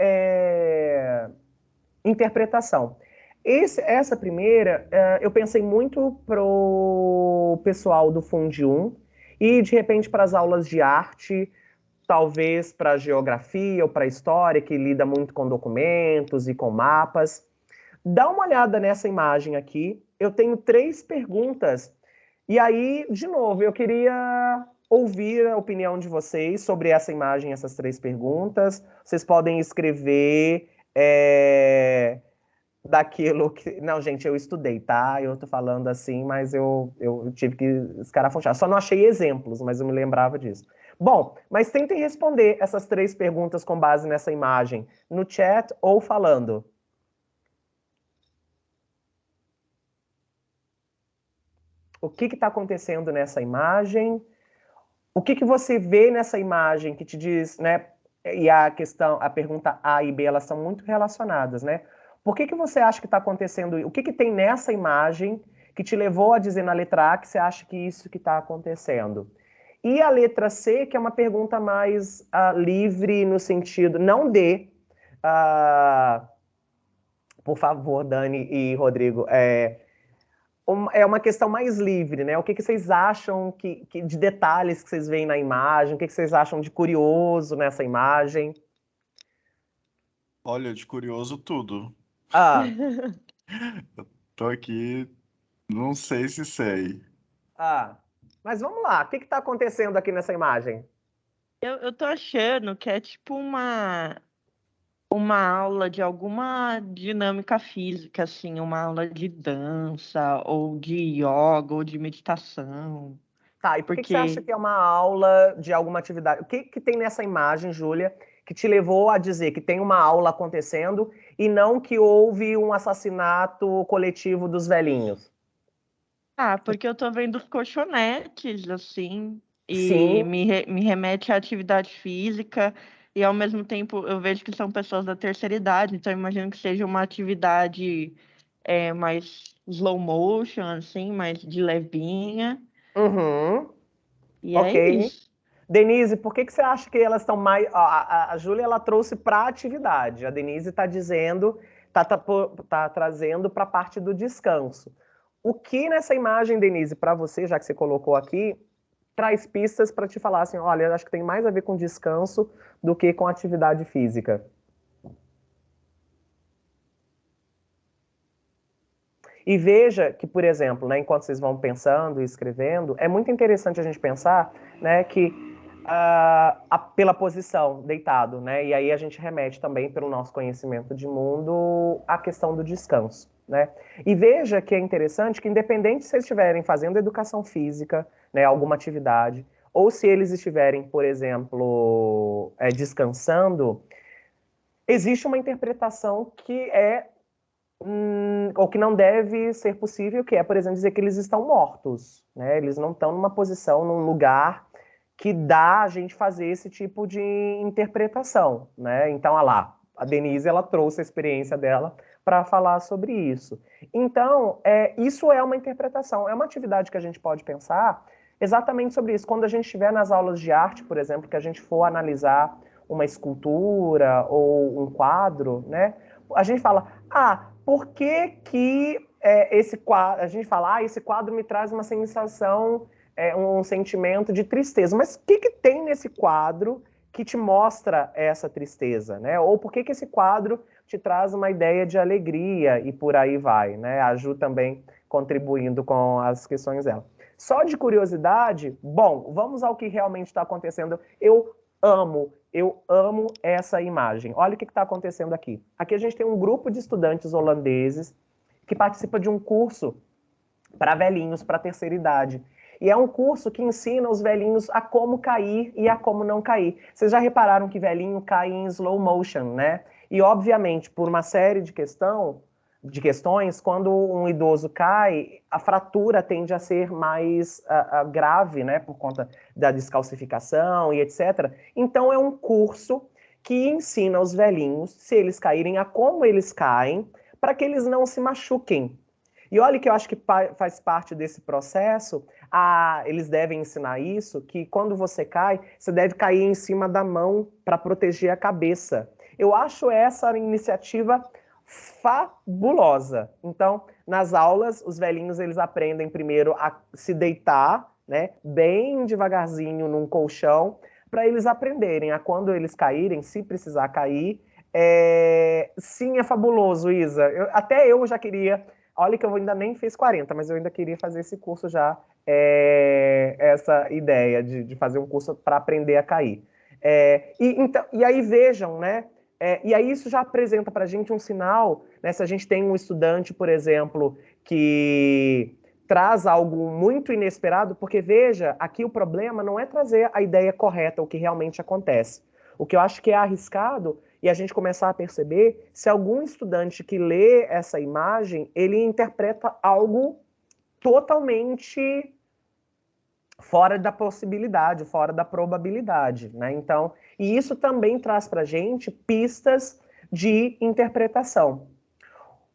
interpretação. Essa primeira, eu pensei muito pro pessoal do Fundi 1 e, de repente, para as aulas de arte, talvez para geografia ou para história, que lida muito com documentos e com mapas. Dá uma olhada nessa imagem aqui. Eu tenho 3 perguntas. E aí, de novo, eu queria ouvir a opinião de vocês sobre essa imagem, essas 3 perguntas. Vocês podem escrever daquilo que... Não, gente, eu estudei, tá? Eu tô falando assim, mas eu tive que escarafunchar. Só não achei exemplos, mas eu me lembrava disso. Bom, mas tentem responder essas 3 perguntas com base nessa imagem no chat ou falando. O que está acontecendo nessa imagem? O que você vê nessa imagem que te diz, né? E a pergunta A e B, elas são muito relacionadas, né? Por que você acha que está acontecendo? O que tem nessa imagem que te levou a dizer na letra A que você acha que isso que está acontecendo? E a letra C, que é uma pergunta mais livre no sentido, não de... por favor, Dani e Rodrigo, é uma questão mais livre, né? O que vocês acham de detalhes que vocês veem na imagem? O que vocês acham de curioso nessa imagem? Olha, de curioso tudo. Tô aqui, não sei se sei. Mas vamos lá, o que está acontecendo aqui nessa imagem? Eu tô achando que é tipo uma aula de alguma dinâmica física, assim, uma aula de dança, ou de yoga, ou de meditação. Tá, e por que você acha que é uma aula de alguma atividade? O que tem nessa imagem, Júlia, que te levou a dizer que tem uma aula acontecendo e não que houve um assassinato coletivo dos velhinhos? Porque eu tô vendo os colchonetes, assim, e Sim. me remete à atividade física, e ao mesmo tempo eu vejo que são pessoas da terceira idade, então eu imagino que seja uma atividade mais slow motion, assim, mais de levinha. Uhum. E Ok. é isso. Denise, por que você acha que elas estão mais... A Júlia, ela trouxe para a atividade. A Denise está dizendo, tá trazendo para a parte do descanso. O que nessa imagem, Denise, para você, já que você colocou aqui, traz pistas para te falar assim, olha, eu acho que tem mais a ver com descanso do que com atividade física? E veja que, por exemplo, né, enquanto vocês vão pensando e escrevendo, é muito interessante a gente pensar, né, que pela posição, deitado, né, e aí a gente remete também, pelo nosso conhecimento de mundo, à questão do descanso, né. E veja que é interessante que, independente se eles estiverem fazendo educação física, né, alguma atividade, ou se eles estiverem, por exemplo, descansando, existe uma interpretação que é ou que não deve ser possível, que é, por exemplo, dizer que eles estão mortos, né? Eles não estão numa posição, num lugar que dá a gente fazer esse tipo de interpretação, né? Então, olha lá, a Denise, ela trouxe a experiência dela para falar sobre isso. Então, isso é uma interpretação, é uma atividade que a gente pode pensar exatamente sobre isso. Quando a gente estiver nas aulas de arte, por exemplo, que a gente for analisar uma escultura ou um quadro, né? A gente fala, por que que esse quadro... A gente fala, esse quadro me traz uma sensação, um sentimento de tristeza. Mas o que que tem nesse quadro que te mostra essa tristeza, né? Ou por que que esse quadro te traz uma ideia de alegria e por aí vai, né? A Ju também contribuindo com as questões dela. Só de curiosidade, bom, vamos ao que realmente está acontecendo. Eu amo essa imagem. Olha o que está acontecendo aqui. Aqui a gente tem um grupo de estudantes holandeses que participa de um curso para velhinhos, para terceira idade. E é um curso que ensina os velhinhos a como cair e a como não cair. Vocês já repararam que velhinho cai em slow motion, né? E, obviamente, por uma série de questões, quando um idoso cai, a fratura tende a ser mais grave, né? Por conta da descalcificação e etc. Então, é um curso que ensina os velhinhos, se eles caírem, a como eles caem, para que eles não se machuquem. E olha que eu acho que faz parte desse processo, eles devem ensinar isso, que quando você cai, você deve cair em cima da mão para proteger a cabeça. Eu acho essa iniciativa fabulosa. Então, nas aulas, os velhinhos, eles aprendem primeiro a se deitar, né, bem devagarzinho num colchão, para eles aprenderem a quando eles caírem, se precisar cair. Sim, é fabuloso, Isa. Até eu já queria... Olha que eu ainda nem fiz 40, mas eu ainda queria fazer esse curso já, essa ideia de fazer um curso para aprender a cair. E aí vejam, né? E aí isso já apresenta para a gente um sinal, né? Se a gente tem um estudante, por exemplo, que traz algo muito inesperado, porque veja, aqui o problema não é trazer a ideia correta, o que realmente acontece. O que eu acho que é arriscado e a gente começar a perceber se algum estudante que lê essa imagem, ele interpreta algo totalmente fora da possibilidade, fora da probabilidade, né? Então, e isso também traz para a gente pistas de interpretação.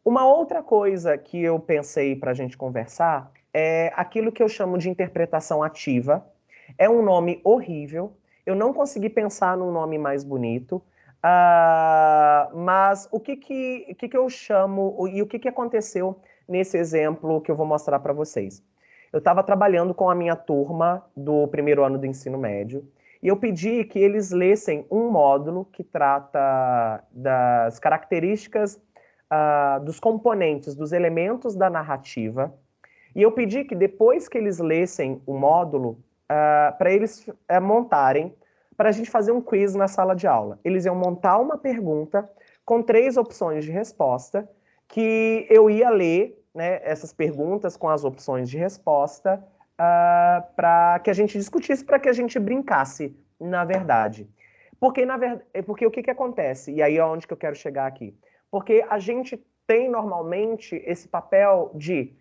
Uma outra coisa que eu pensei para a gente conversar é aquilo que eu chamo de interpretação ativa. É um nome horrível, eu não consegui pensar num nome mais bonito, mas o que eu chamo e o que aconteceu nesse exemplo que eu vou mostrar para vocês? Eu estava trabalhando com a minha turma do primeiro ano do ensino médio e eu pedi que eles lessem um módulo que trata das características, dos componentes, dos elementos da narrativa. E eu pedi que depois que eles lessem o módulo, para eles montarem, para a gente fazer um quiz na sala de aula. Eles iam montar uma pergunta com 3 opções de resposta, que eu ia ler, né, essas perguntas com as opções de resposta, para que a gente discutisse, para que a gente brincasse, na verdade. Porque o que acontece? E aí é onde que eu quero chegar aqui. Porque a gente tem normalmente esse papel de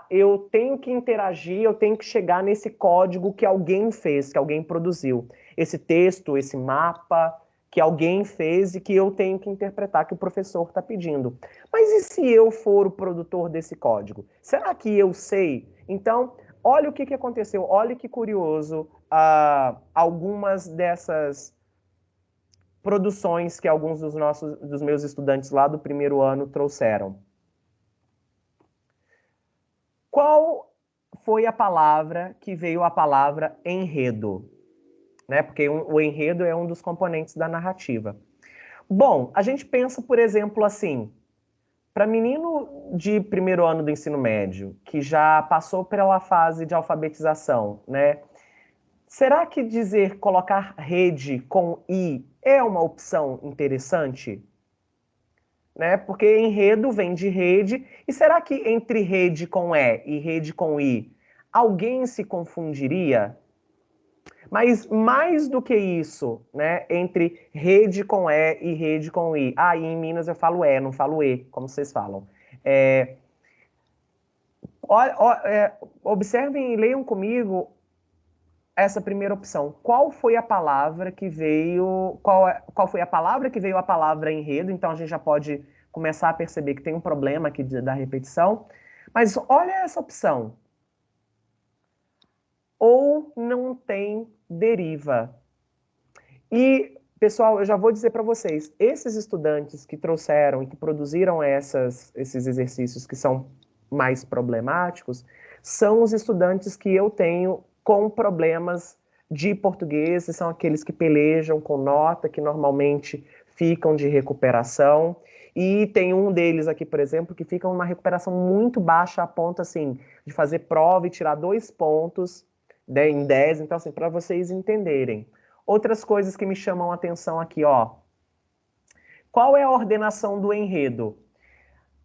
eu tenho que interagir, eu tenho que chegar nesse código que alguém fez, que alguém produziu. Esse texto, esse mapa que alguém fez e que eu tenho que interpretar, que o professor está pedindo. Mas e se eu for o produtor desse código? Será que eu sei? Então, olha o que aconteceu, olha que curioso, algumas dessas produções que alguns dos meus estudantes lá do primeiro ano trouxeram. Qual foi a palavra que veio a palavra enredo? Né? Porque o enredo é um dos componentes da narrativa. Bom, a gente pensa, por exemplo, assim, para menino de primeiro ano do ensino médio, que já passou pela fase de alfabetização, né? Será que colocar rede com I é uma opção interessante? Né? Porque enredo vem de rede, e será que entre rede com E e rede com I, alguém se confundiria? Mas mais do que isso, né, entre rede com E e rede com I, e em Minas eu falo E, não falo E, como vocês falam. Observem e leiam comigo essa primeira opção. Qual foi a palavra que veio... Qual foi a palavra que veio a palavra enredo? Então, a gente já pode começar a perceber que tem um problema aqui da repetição. Mas olha essa opção. Ou não tem deriva. E, pessoal, eu já vou dizer para vocês, esses estudantes que trouxeram e que produziram esses exercícios que são mais problemáticos, são os estudantes que eu tenho com problemas de português, são aqueles que pelejam com nota, que normalmente ficam de recuperação, e tem um deles aqui, por exemplo, que fica uma recuperação muito baixa, a ponto, assim, de fazer prova e tirar 2 pontos, né, em 10, então, assim, para vocês entenderem. Outras coisas que me chamam a atenção aqui, ó. Qual é a ordenação do enredo?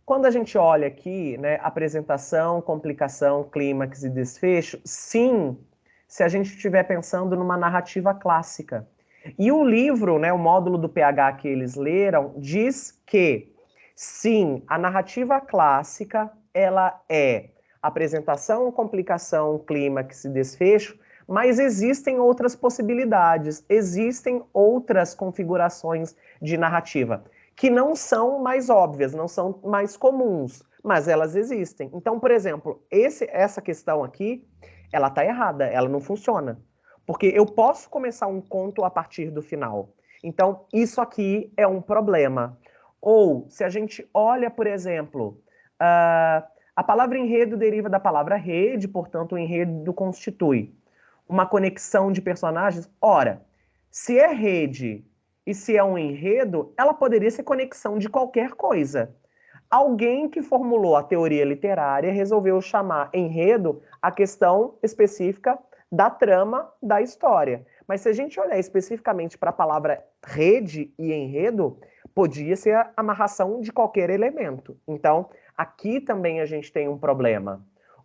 Quando a gente olha aqui, né, apresentação, complicação, clímax e desfecho, sim, se a gente estiver pensando numa narrativa clássica. E o livro, né, o módulo do PH que eles leram, diz que, sim, a narrativa clássica, ela é apresentação, complicação, clímax e desfecho, mas existem outras possibilidades, existem outras configurações de narrativa, que não são mais óbvias, não são mais comuns, mas elas existem. Então, por exemplo, essa questão aqui, ela está errada, ela não funciona. Porque eu posso começar um conto a partir do final. Então, isso aqui é um problema. Ou, se a gente olha, por exemplo, a palavra enredo deriva da palavra rede, portanto, o enredo constitui uma conexão de personagens. Ora, se é rede e se é um enredo, ela poderia ser conexão de qualquer coisa. Alguém que formulou a teoria literária resolveu chamar enredo a questão específica da trama da história. Mas se a gente olhar especificamente para a palavra rede e enredo, podia ser a amarração de qualquer elemento. Então, aqui também a gente tem um problema.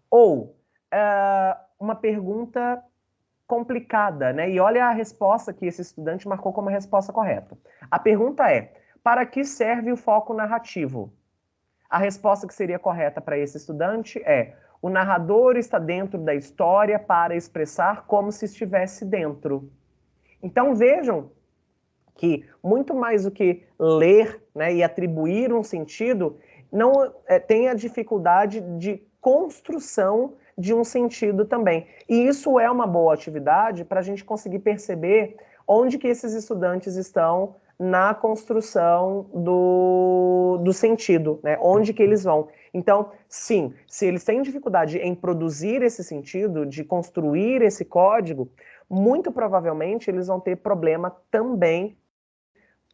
Ou uma pergunta complicada, né? E olha a resposta que esse estudante marcou como a resposta correta. A pergunta é: para que serve o foco narrativo? A resposta que seria correta para esse estudante é: o narrador está dentro da história para expressar como se estivesse dentro. Então vejam que muito mais do que ler, né, e atribuir um sentido, não tem a dificuldade de construção de um sentido também. E isso é uma boa atividade para a gente conseguir perceber onde que esses estudantes estão na construção do sentido, né? Onde que eles vão. Então, sim, se eles têm dificuldade em produzir esse sentido, de construir esse código, muito provavelmente eles vão ter problema também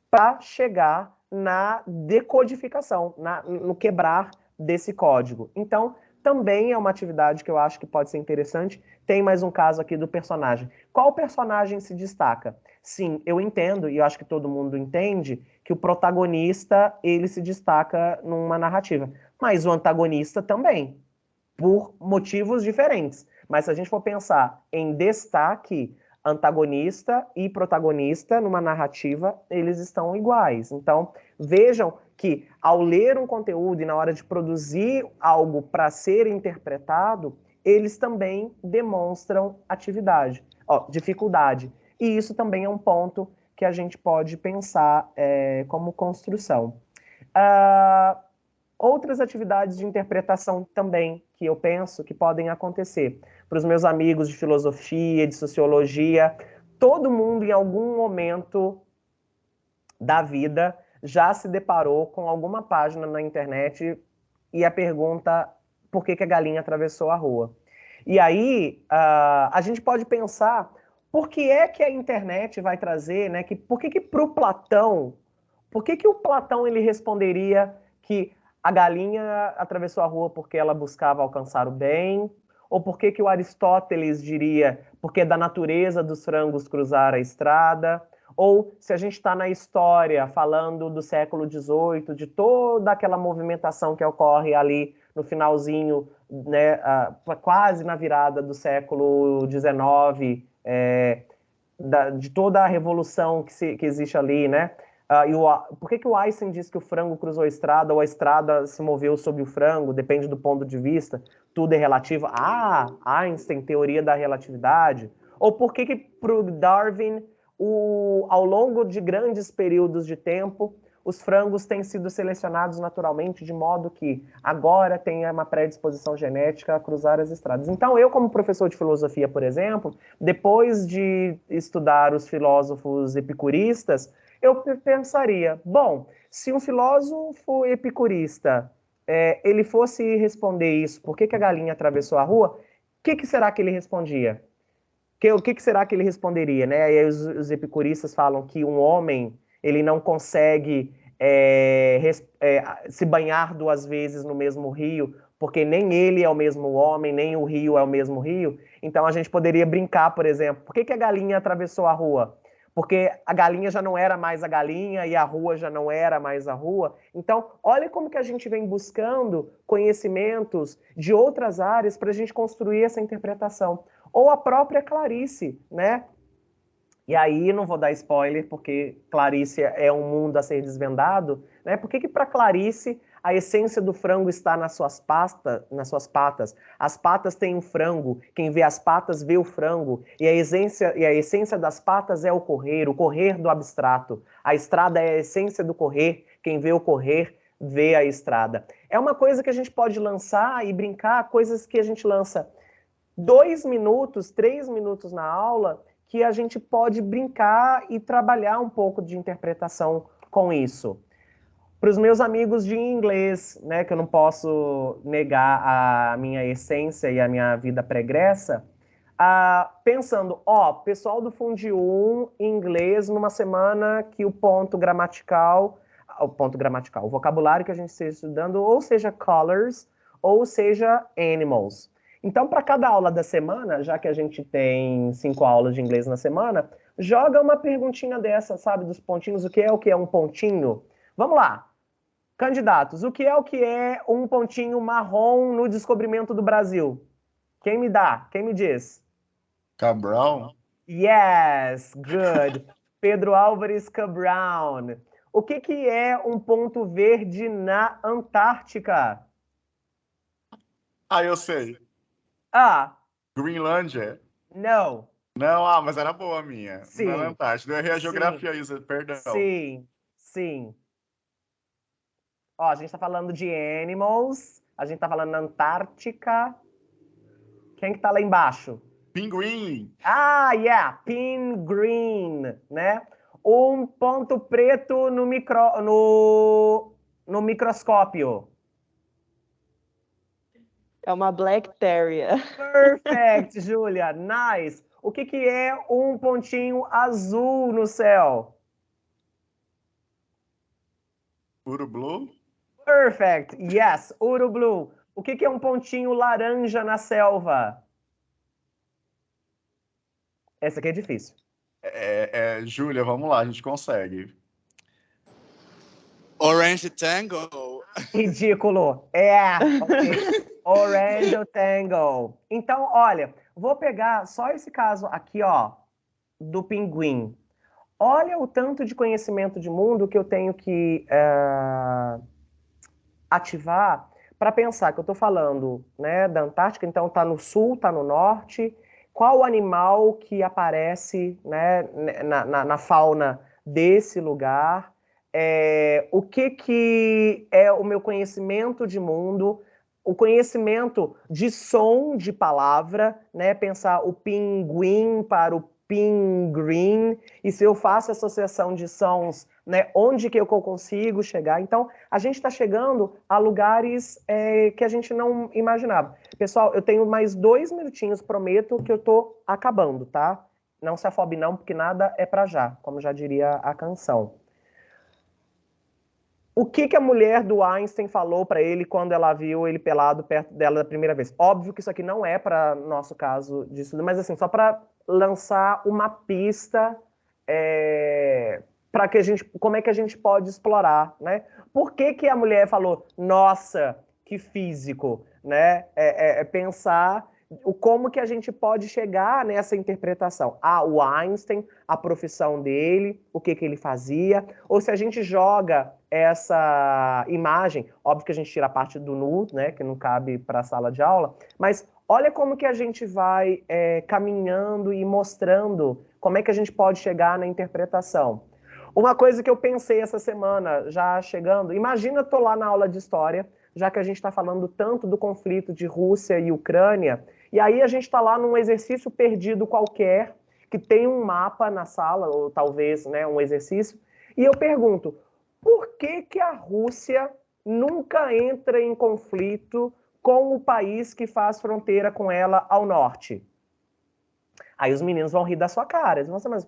para chegar na decodificação, no quebrar desse código. Então, também é uma atividade que eu acho que pode ser interessante. Tem mais um caso aqui do personagem. Qual personagem se destaca? Sim, eu entendo, e eu acho que todo mundo entende, que o protagonista, ele se destaca numa narrativa. Mas o antagonista também, por motivos diferentes. Mas se a gente for pensar em destaque, antagonista e protagonista numa narrativa, eles estão iguais. Então, vejam que ao ler um conteúdo e na hora de produzir algo para ser interpretado, eles também demonstram dificuldade. E isso também é um ponto que a gente pode pensar como construção. Outras atividades de interpretação também que eu penso que podem acontecer. Para os meus amigos de filosofia, de sociologia, todo mundo em algum momento da vida já se deparou com alguma página na internet e a pergunta: por que a galinha atravessou a rua? E aí a gente pode pensar por que é que a internet vai trazer, né? Por que para o Platão, por que o Platão ele responderia que a galinha atravessou a rua porque ela buscava alcançar o bem? Ou por que o Aristóteles diria porque é da natureza dos frangos cruzar a estrada? Ou se a gente está na história falando do século XVIII, de toda aquela movimentação que ocorre ali no finalzinho, né, quase na virada do século XIX, de toda a revolução que existe ali, né? Por que o Einstein diz que o frango cruzou a estrada ou a estrada se moveu sobre o frango? Depende do ponto de vista. Tudo é relativo. Einstein, teoria da relatividade. Ou por que para o Darwin, ao longo de grandes períodos de tempo, os frangos têm sido selecionados naturalmente, de modo que agora tem uma predisposição genética a cruzar as estradas. Então, eu, como professor de filosofia, por exemplo, depois de estudar os filósofos epicuristas, eu pensaria, bom, se um filósofo epicurista ele fosse responder isso, por que a galinha atravessou a rua, o que será que ele respondia? O que será que ele responderia? Né? E aí os epicuristas falam que um homem ele não consegue se banhar 2 vezes no mesmo rio, porque nem ele é o mesmo homem, nem o rio é o mesmo rio. Então a gente poderia brincar, por exemplo, por que a galinha atravessou a rua? Porque a galinha já não era mais a galinha e a rua já não era mais a rua. Então, olha como que a gente vem buscando conhecimentos de outras áreas para a gente construir essa interpretação. Ou a própria Clarice, né? E aí, não vou dar spoiler, porque Clarice é um mundo a ser desvendado, né? Por que para Clarice a essência do frango está nas suas patas? As patas têm um frango, quem vê as patas vê o frango, e a essência das patas é o correr do abstrato. A estrada é a essência do correr, quem vê o correr vê a estrada. É uma coisa que a gente pode lançar e brincar, coisas que a gente lança 2 minutos, 3 minutos na aula, que a gente pode brincar e trabalhar um pouco de interpretação com isso. Para os meus amigos de inglês, né, que eu não posso negar a minha essência e a minha vida pregressa, pensando, pessoal do Fundi 1, inglês, numa semana que o vocabulário que a gente esteja estudando, ou seja colors, ou seja animals. Então, para cada aula da semana, já que a gente tem 5 aulas de inglês na semana, joga uma perguntinha dessa, sabe, dos pontinhos. O que é um pontinho? Vamos lá. Candidatos, o que é um pontinho marrom no descobrimento do Brasil? Quem me dá? Quem me diz? Cabral? Yes, good. Pedro Álvares Cabral. O que é um ponto verde na Antártica? Eu sei. Groenlândia? Não. Não, mas era boa a minha. Sim. Não é Antártida. Eu errei a geografia, Isa, perdão. Sim. A gente tá falando de animals, a gente tá falando na Antártica. Quem que tá lá embaixo? Pinguim. Pinguim, né? Um ponto preto no microscópio. É uma Black Terrier. Perfect, Júlia. Nice. O que é um pontinho azul no céu? Urublu? Perfect. Yes, Urublu. O que é um pontinho laranja na selva? Essa aqui é difícil. Júlia, vamos lá, a gente consegue. Orange Tango. Ridículo. Ok. Orange Tango. Então, olha, vou pegar só esse caso aqui, do pinguim. Olha o tanto de conhecimento de mundo que eu tenho que ativar para pensar que eu estou falando, né, da Antártica, então está no sul, está no norte. Qual o animal que aparece, né, na fauna desse lugar? O que é o meu conhecimento de mundo? O conhecimento de som de palavra, né? Pensar o pinguim para o pingreen, e se eu faço associação de sons, né, onde que eu consigo chegar? Então, a gente está chegando a lugares que a gente não imaginava. Pessoal, eu tenho mais 2 minutinhos, prometo que eu estou acabando, tá? Não se afobe não, porque nada é para já, como já diria a canção. O que a mulher do Einstein falou para ele quando ela viu ele pelado perto dela da primeira vez? Óbvio que isso aqui não é para nosso caso de estudo, mas assim, só para lançar uma pista para que como é que a gente pode explorar, né? Por que a mulher falou, nossa, que físico, né? Pensar como que a gente pode chegar nessa interpretação. O Einstein, a profissão dele, o que ele fazia, ou se a gente joga essa imagem, óbvio que a gente tira a parte do nu, né, que não cabe para a sala de aula, mas olha como que a gente vai caminhando e mostrando como é que a gente pode chegar na interpretação. Uma coisa que eu pensei essa semana, já chegando, imagina eu tô lá na aula de história, já que a gente está falando tanto do conflito de Rússia e Ucrânia, e aí a gente está lá num exercício perdido qualquer, que tem um mapa na sala, ou talvez, né, um exercício, e eu pergunto, por que a Rússia nunca entra em conflito com o país que faz fronteira com ela ao norte? Aí os meninos vão rir da sua cara, eles vão dizer, mas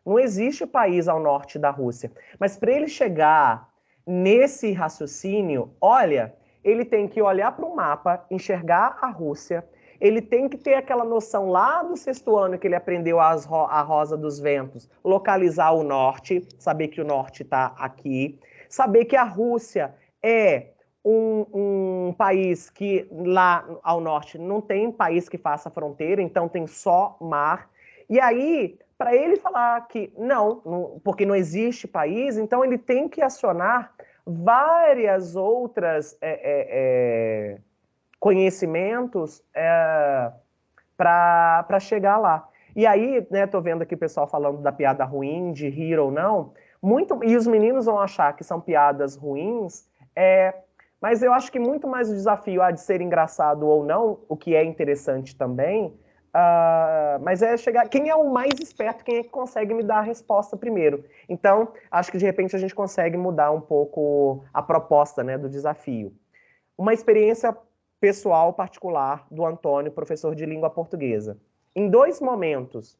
não existe país ao norte da Rússia. Mas para ele chegar nesse raciocínio, olha, ele tem que olhar para o mapa, enxergar a Rússia, ele tem que ter aquela noção lá do 6º ano que ele aprendeu a Rosa dos Ventos, localizar o norte, saber que o norte está aqui, saber que a Rússia é um país que lá ao norte não tem país que faça fronteira, então tem só mar. E aí, para ele falar que não, porque não existe país, então ele tem que acionar várias outras conhecimentos para chegar lá. E aí, né, tô vendo aqui o pessoal falando da piada ruim, de rir ou não, e os meninos vão achar que são piadas ruins, mas eu acho que muito mais o desafio de ser engraçado ou não, o que é interessante também, mas é chegar... Quem é o mais esperto, quem é que consegue me dar a resposta primeiro? Então, acho que de repente a gente consegue mudar um pouco a proposta, né, do desafio. Uma experiência pessoal particular do Antônio, professor de língua portuguesa. Em 2 momentos,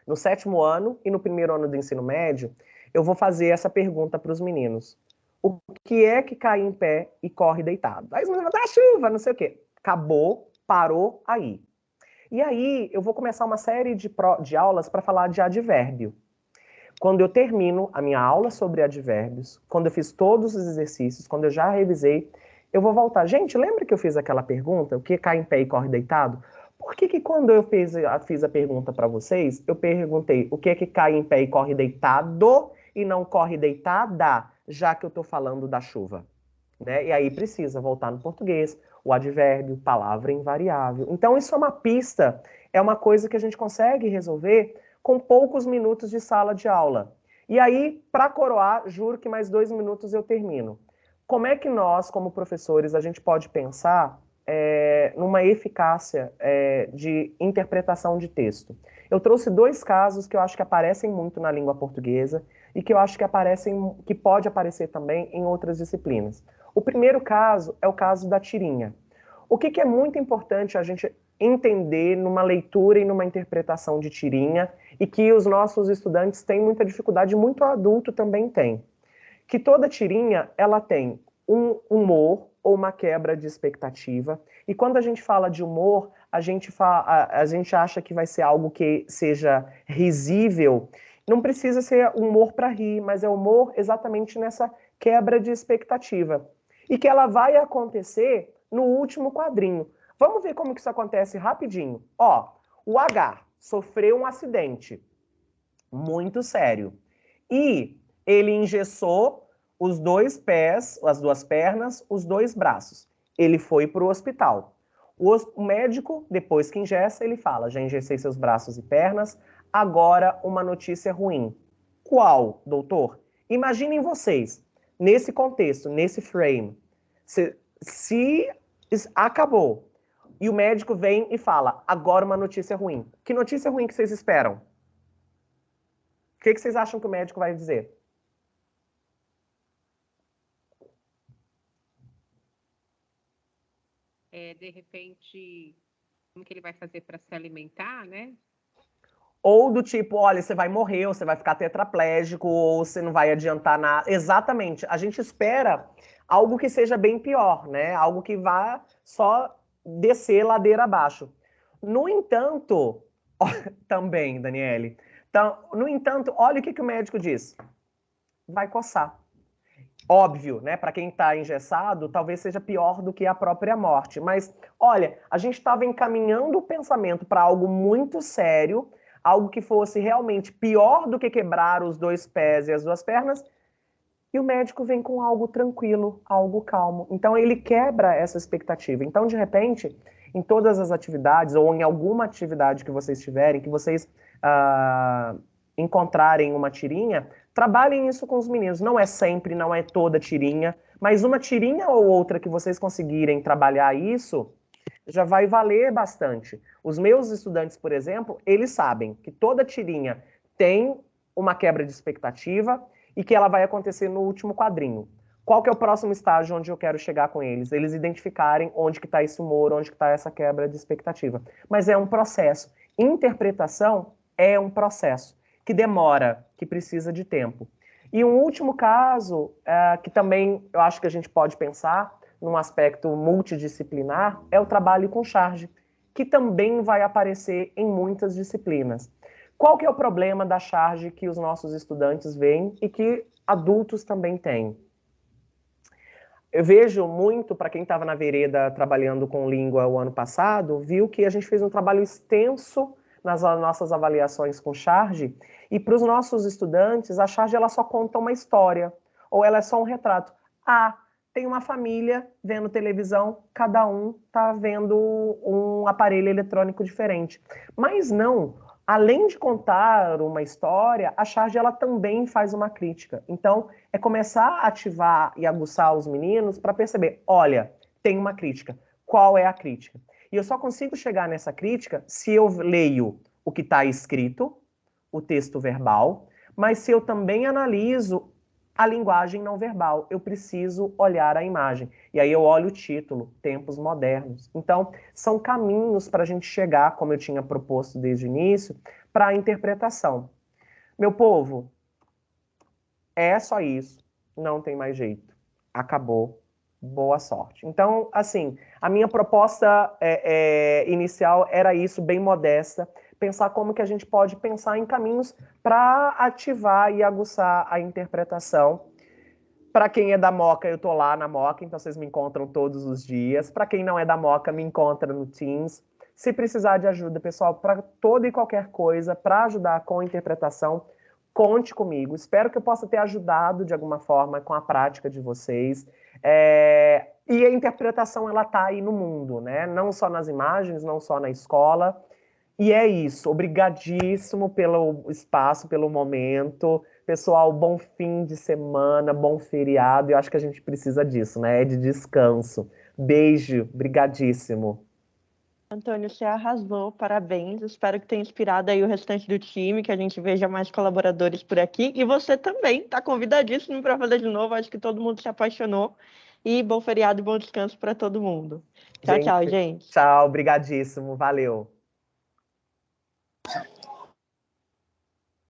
no 7º ano e no 1º ano do ensino médio, eu vou fazer essa pergunta para os meninos. O que é que cai em pé e corre deitado? Aí os meninos vão dar chuva, não sei o quê. Acabou, parou aí. E aí eu vou começar uma série de aulas para falar de advérbio. Quando eu termino a minha aula sobre advérbios, quando eu fiz todos os exercícios, quando eu já revisei, eu vou voltar. Gente, lembra que eu fiz aquela pergunta? O que cai em pé e corre deitado? Por que quando eu fiz a pergunta para vocês, eu perguntei o que é que cai em pé e corre deitado e não corre deitada, já que eu estou falando da chuva? Né? E aí precisa voltar no português, o advérbio, palavra invariável. Então isso é uma pista, é uma coisa que a gente consegue resolver com poucos minutos de sala de aula. E aí, para coroar, juro que mais 2 minutos eu termino. Como é que nós, como professores, a gente pode pensar numa eficácia de interpretação de texto? Eu trouxe 2 casos que eu acho que aparecem muito na língua portuguesa e que eu acho que pode aparecer também em outras disciplinas. O primeiro caso é o caso da tirinha. O que é muito importante a gente entender numa leitura e numa interpretação de tirinha e que os nossos estudantes têm muita dificuldade, muito adulto também tem. Que toda tirinha, ela tem um humor ou uma quebra de expectativa. E quando a gente fala de humor, a gente acha que vai ser algo que seja risível. Não precisa ser humor para rir, mas é humor exatamente nessa quebra de expectativa. E que ela vai acontecer no último quadrinho. Vamos ver como que isso acontece rapidinho. Ó, o H sofreu um acidente muito sério. E ele engessou os 2 pés, as 2 pernas, os 2 braços. Ele foi para o hospital. O médico, depois que engessa, ele fala, já engessei seus braços e pernas, agora uma notícia ruim. Qual, doutor? Imaginem vocês, nesse contexto, nesse frame, se acabou, e o médico vem e fala, agora uma notícia ruim. Que notícia ruim que vocês esperam? O que vocês acham que o médico vai dizer? De repente, como que ele vai fazer para se alimentar, né? Ou do tipo, olha, você vai morrer, ou você vai ficar tetraplégico, ou você não vai adiantar nada. Exatamente. A gente espera algo que seja bem pior, né? Algo que vá só descer ladeira abaixo. No entanto, também, Daniele, então, no entanto, olha o que o médico diz. Vai coçar. Óbvio, né? Para quem está engessado, talvez seja pior do que a própria morte. Mas, olha, a gente estava encaminhando o pensamento para algo muito sério, algo que fosse realmente pior do que quebrar os 2 pés e as 2 pernas, e o médico vem com algo tranquilo, algo calmo. Então, ele quebra essa expectativa. Então, de repente, em todas as atividades, ou em alguma atividade que vocês tiverem, que vocês encontrarem uma tirinha, trabalhem isso com os meninos. Não é sempre, não é toda tirinha, mas uma tirinha ou outra que vocês conseguirem trabalhar isso, já vai valer bastante. Os meus estudantes, por exemplo, eles sabem que toda tirinha tem uma quebra de expectativa e que ela vai acontecer no último quadrinho. Qual que é o próximo estágio onde eu quero chegar com eles? Eles identificarem onde que está esse humor, onde que está essa quebra de expectativa. Mas é um processo. Interpretação é um processo que demora, que precisa de tempo. E um último caso, que também eu acho que a gente pode pensar num aspecto multidisciplinar, é o trabalho com charge, que também vai aparecer em muitas disciplinas. Qual que é o problema da charge que os nossos estudantes veem e que adultos também têm? Eu vejo muito, para quem estava na vereda trabalhando com língua o ano passado, viu que a gente fez um trabalho extenso nas nossas avaliações com charge, e para os nossos estudantes, a charge ela só conta uma história, ou ela é só um retrato. Tem uma família vendo televisão, cada um está vendo um aparelho eletrônico diferente. Mas não, além de contar uma história, a charge ela também faz uma crítica. Então, é começar a ativar e aguçar os meninos para perceber, olha, tem uma crítica. Qual é a crítica? E eu só consigo chegar nessa crítica se eu leio o que está escrito, o texto verbal, mas se eu também analiso a linguagem não verbal, eu preciso olhar a imagem. E aí eu olho o título, Tempos Modernos. Então, são caminhos para a gente chegar, como eu tinha proposto desde o início, para a interpretação. Meu povo, é só isso, não tem mais jeito. Acabou. Boa sorte. Então, assim, a minha proposta inicial era isso, bem modesta, pensar como que a gente pode pensar em caminhos para ativar e aguçar a interpretação. Para quem é da Moca, eu tô lá na Moca, então vocês me encontram todos os dias. Para quem não é da Moca, me encontra no Teams. Se precisar de ajuda, pessoal, para toda e qualquer coisa, para ajudar com a interpretação, conte comigo. Espero que eu possa ter ajudado de alguma forma com a prática de vocês. E a interpretação, ela tá aí no mundo, né? Não só nas imagens, não só na escola. E é isso. Obrigadíssimo pelo espaço, pelo momento. Pessoal, bom fim de semana, bom feriado. Eu acho que a gente precisa disso, né? É de descanso. Beijo, brigadíssimo. Antônio, você arrasou, parabéns. Espero que tenha inspirado aí o restante do time, que a gente veja mais colaboradores por aqui. E você também está convidadíssimo para fazer de novo. Acho que todo mundo se apaixonou. E bom feriado e bom descanso para todo mundo. Tchau, tchau, gente. Tchau, brigadíssimo. Valeu.